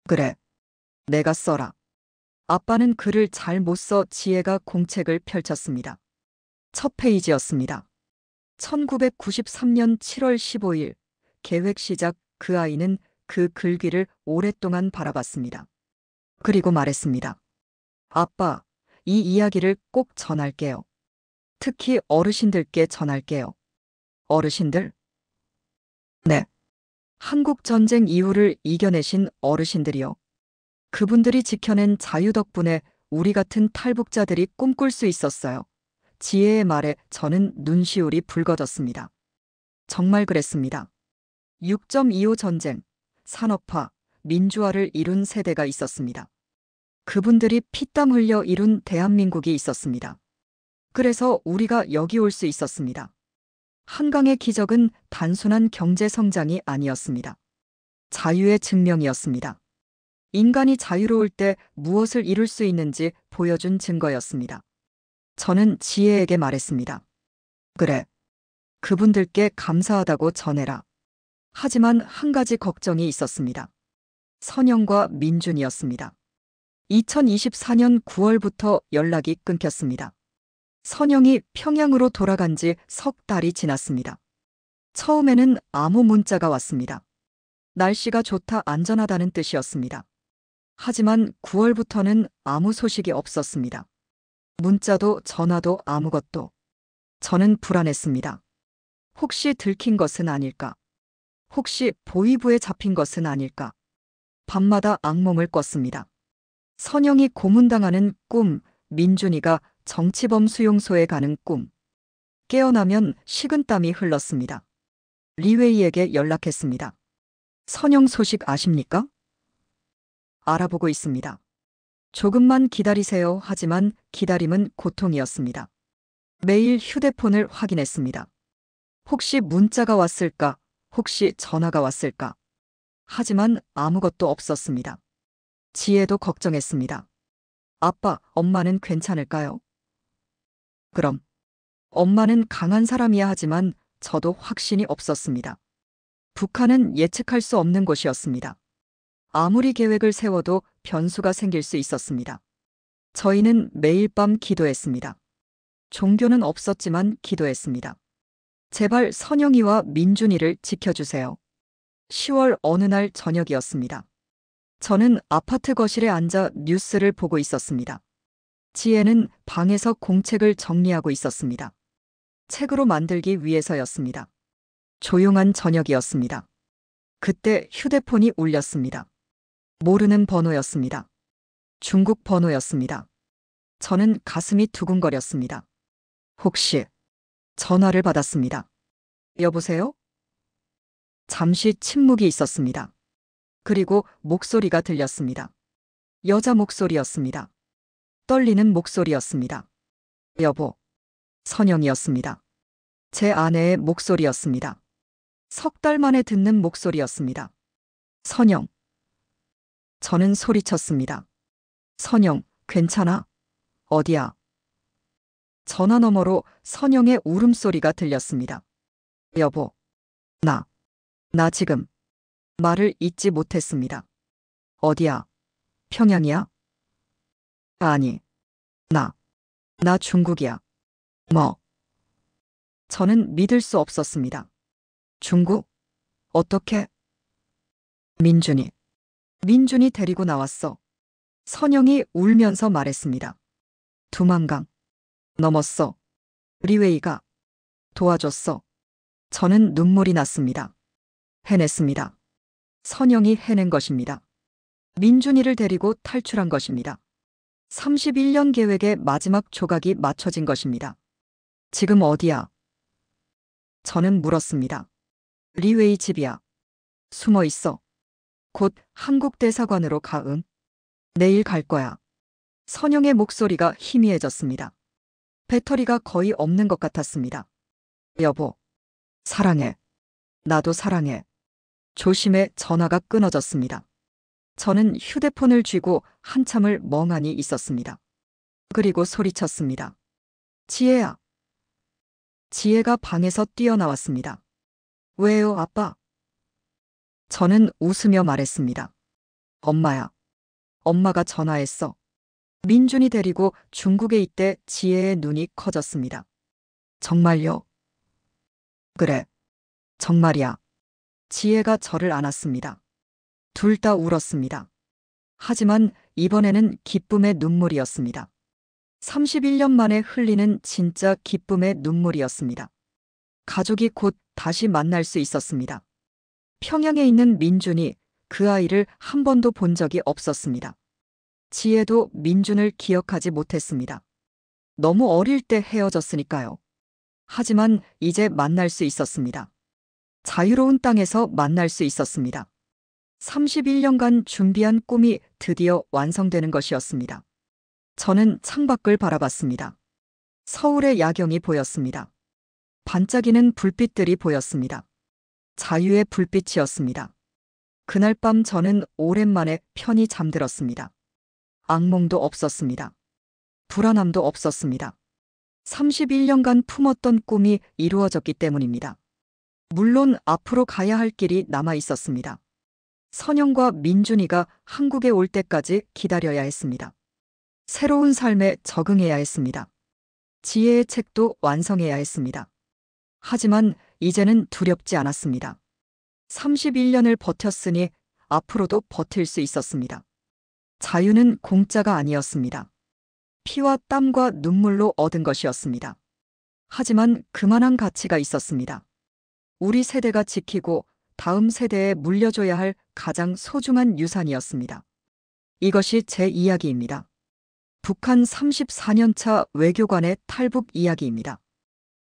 그래. 내가 써라. 아빠는 글을 잘 못 써 지혜가 공책을 펼쳤습니다. 첫 페이지였습니다. 1993년 7월 15일, 계획 시작. 그 아이는 그 글귀를 오랫동안 바라봤습니다. 그리고 말했습니다. 아빠, 이 이야기를 꼭 전할게요. 특히 어르신들께 전할게요. 어르신들? 네. 한국 전쟁 이후를 이겨내신 어르신들이요. 그분들이 지켜낸 자유 덕분에 우리 같은 탈북자들이 꿈꿀 수 있었어요. 지혜의 말에 저는 눈시울이 붉어졌습니다. 정말 그랬습니다. 6.25 전쟁, 산업화, 민주화를 이룬 세대가 있었습니다. 그분들이 피땀 흘려 이룬 대한민국이 있었습니다. 그래서 우리가 여기 올 수 있었습니다. 한강의 기적은 단순한 경제 성장이 아니었습니다. 자유의 증명이었습니다. 인간이 자유로울 때 무엇을 이룰 수 있는지 보여준 증거였습니다. 저는 지혜에게 말했습니다. 그래. 그분들께 감사하다고 전해라. 하지만 한 가지 걱정이 있었습니다. 선영과 민준이었습니다. 2024년 9월부터 연락이 끊겼습니다. 선영이 평양으로 돌아간 지 석 달이 지났습니다. 처음에는 아무 문자가 왔습니다. 날씨가 좋다 안전하다는 뜻이었습니다. 하지만 9월부터는 아무 소식이 없었습니다. 문자도 전화도 아무것도. 저는 불안했습니다. 혹시 들킨 것은 아닐까? 혹시 보위부에 잡힌 것은 아닐까? 밤마다 악몽을 꿨습니다. 선영이 고문당하는 꿈, 민준이가 정치범 수용소에 가는 꿈. 깨어나면 식은땀이 흘렀습니다. 리웨이에게 연락했습니다. 선영 소식 아십니까? 알아보고 있습니다. 조금만 기다리세요. 하지만 기다림은 고통이었습니다. 매일 휴대폰을 확인했습니다. 혹시 문자가 왔을까? 혹시 전화가 왔을까? 하지만 아무것도 없었습니다. 지혜도 걱정했습니다. 아빠, 엄마는 괜찮을까요? 그럼. 엄마는 강한 사람이야 하지만 저도 확신이 없었습니다. 북한은 예측할 수 없는 곳이었습니다. 아무리 계획을 세워도 변수가 생길 수 있었습니다. 저희는 매일 밤 기도했습니다. 종교는 없었지만 기도했습니다. 제발 선영이와 민준이를 지켜주세요. 10월 어느 날 저녁이었습니다. 저는 아파트 거실에 앉아 뉴스를 보고 있었습니다. 지혜는 방에서 공책을 정리하고 있었습니다. 책으로 만들기 위해서였습니다. 조용한 저녁이었습니다. 그때 휴대폰이 울렸습니다. 모르는 번호였습니다. 중국 번호였습니다. 저는 가슴이 두근거렸습니다. 혹시 전화를 받았습니다. 여보세요? 잠시 침묵이 있었습니다. 그리고 목소리가 들렸습니다. 여자 목소리였습니다. 떨리는 목소리였습니다. 여보, 선영이었습니다. 제 아내의 목소리였습니다. 석 달 만에 듣는 목소리였습니다. 선영. 저는 소리쳤습니다. 선영, 괜찮아? 어디야? 전화 너머로 선영의 울음소리가 들렸습니다. 여보, 나 지금. 말을 잇지 못했습니다. 어디야? 평양이야? 아니, 나 중국이야. 뭐? 저는 믿을 수 없었습니다. 중국? 어떻게? 민준이 데리고 나왔어. 선영이 울면서 말했습니다. 두만강. 넘었어. 리웨이가 도와줬어. 저는 눈물이 났습니다. 해냈습니다. 선영이 해낸 것입니다. 민준이를 데리고 탈출한 것입니다. 31년 계획의 마지막 조각이 맞춰진 것입니다. 지금 어디야? 저는 물었습니다. 리웨이 집이야. 숨어 있어. 곧 한국 대사관으로 가. 응. 내일 갈 거야. 선영의 목소리가 희미해졌습니다. 배터리가 거의 없는 것 같았습니다. 여보, 사랑해. 나도 사랑해. 조심해. 전화가 끊어졌습니다. 저는 휴대폰을 쥐고 한참을 멍하니 있었습니다. 그리고 소리쳤습니다. 지혜야. 지혜가 방에서 뛰어나왔습니다. 왜요, 아빠? 저는 웃으며 말했습니다. 엄마야. 엄마가 전화했어. 민준이 데리고 중국에 있대. 지혜의 눈이 커졌습니다. 정말요? 그래. 정말이야. 지혜가 저를 안았습니다. 둘 다 울었습니다. 하지만 이번에는 기쁨의 눈물이었습니다. 31년 만에 흘리는 진짜 기쁨의 눈물이었습니다. 가족이 곧 다시 만날 수 있었습니다. 평양에 있는 민준이 그 아이를 한 번도 본 적이 없었습니다. 지혜도 민준을 기억하지 못했습니다. 너무 어릴 때 헤어졌으니까요. 하지만 이제 만날 수 있었습니다. 자유로운 땅에서 만날 수 있었습니다. 31년간 준비한 꿈이 드디어 완성되는 것이었습니다. 저는 창밖을 바라봤습니다. 서울의 야경이 보였습니다. 반짝이는 불빛들이 보였습니다. 자유의 불빛이었습니다. 그날 밤 저는 오랜만에 편히 잠들었습니다. 악몽도 없었습니다. 불안함도 없었습니다. 31년간 품었던 꿈이 이루어졌기 때문입니다. 물론 앞으로 가야 할 길이 남아 있었습니다. 선영과 민준이가 한국에 올 때까지 기다려야 했습니다. 새로운 삶에 적응해야 했습니다. 지혜의 책도 완성해야 했습니다. 하지만 이제는 두렵지 않았습니다. 31년을 버텼으니 앞으로도 버틸 수 있었습니다. 자유는 공짜가 아니었습니다. 피와 땀과 눈물로 얻은 것이었습니다. 하지만 그만한 가치가 있었습니다. 우리 세대가 지키고 다음 세대에 물려줘야 할 가장 소중한 유산이었습니다. 이것이 제 이야기입니다. 북한 34년차 외교관의 탈북 이야기입니다.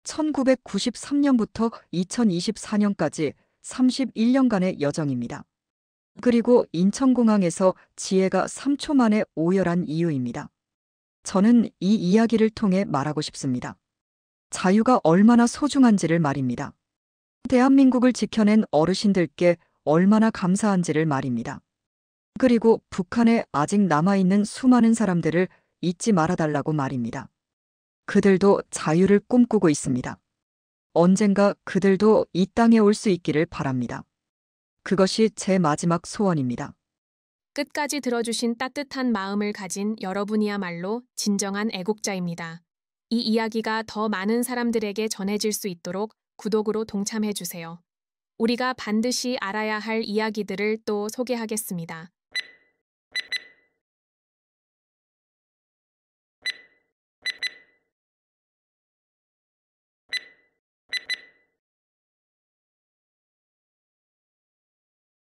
1993년부터 2024년까지 31년간의 여정입니다. 그리고 인천공항에서 지혜가 3초 만에 오열한 이유입니다. 저는 이 이야기를 통해 말하고 싶습니다. 자유가 얼마나 소중한지를 말입니다. 대한민국을 지켜낸 어르신들께 얼마나 감사한지를 말입니다. 그리고 북한에 아직 남아있는 수많은 사람들을 잊지 말아달라고 말입니다. 그들도 자유를 꿈꾸고 있습니다. 언젠가 그들도 이 땅에 올 수 있기를 바랍니다. 그것이 제 마지막 소원입니다. 끝까지 들어주신 따뜻한 마음을 가진 여러분이야말로 진정한 애국자입니다. 이 이야기가 더 많은 사람들에게 전해질 수 있도록 구독으로 동참해주세요. 우리가 반드시 알아야 할 이야기들을 또 소개하겠습니다.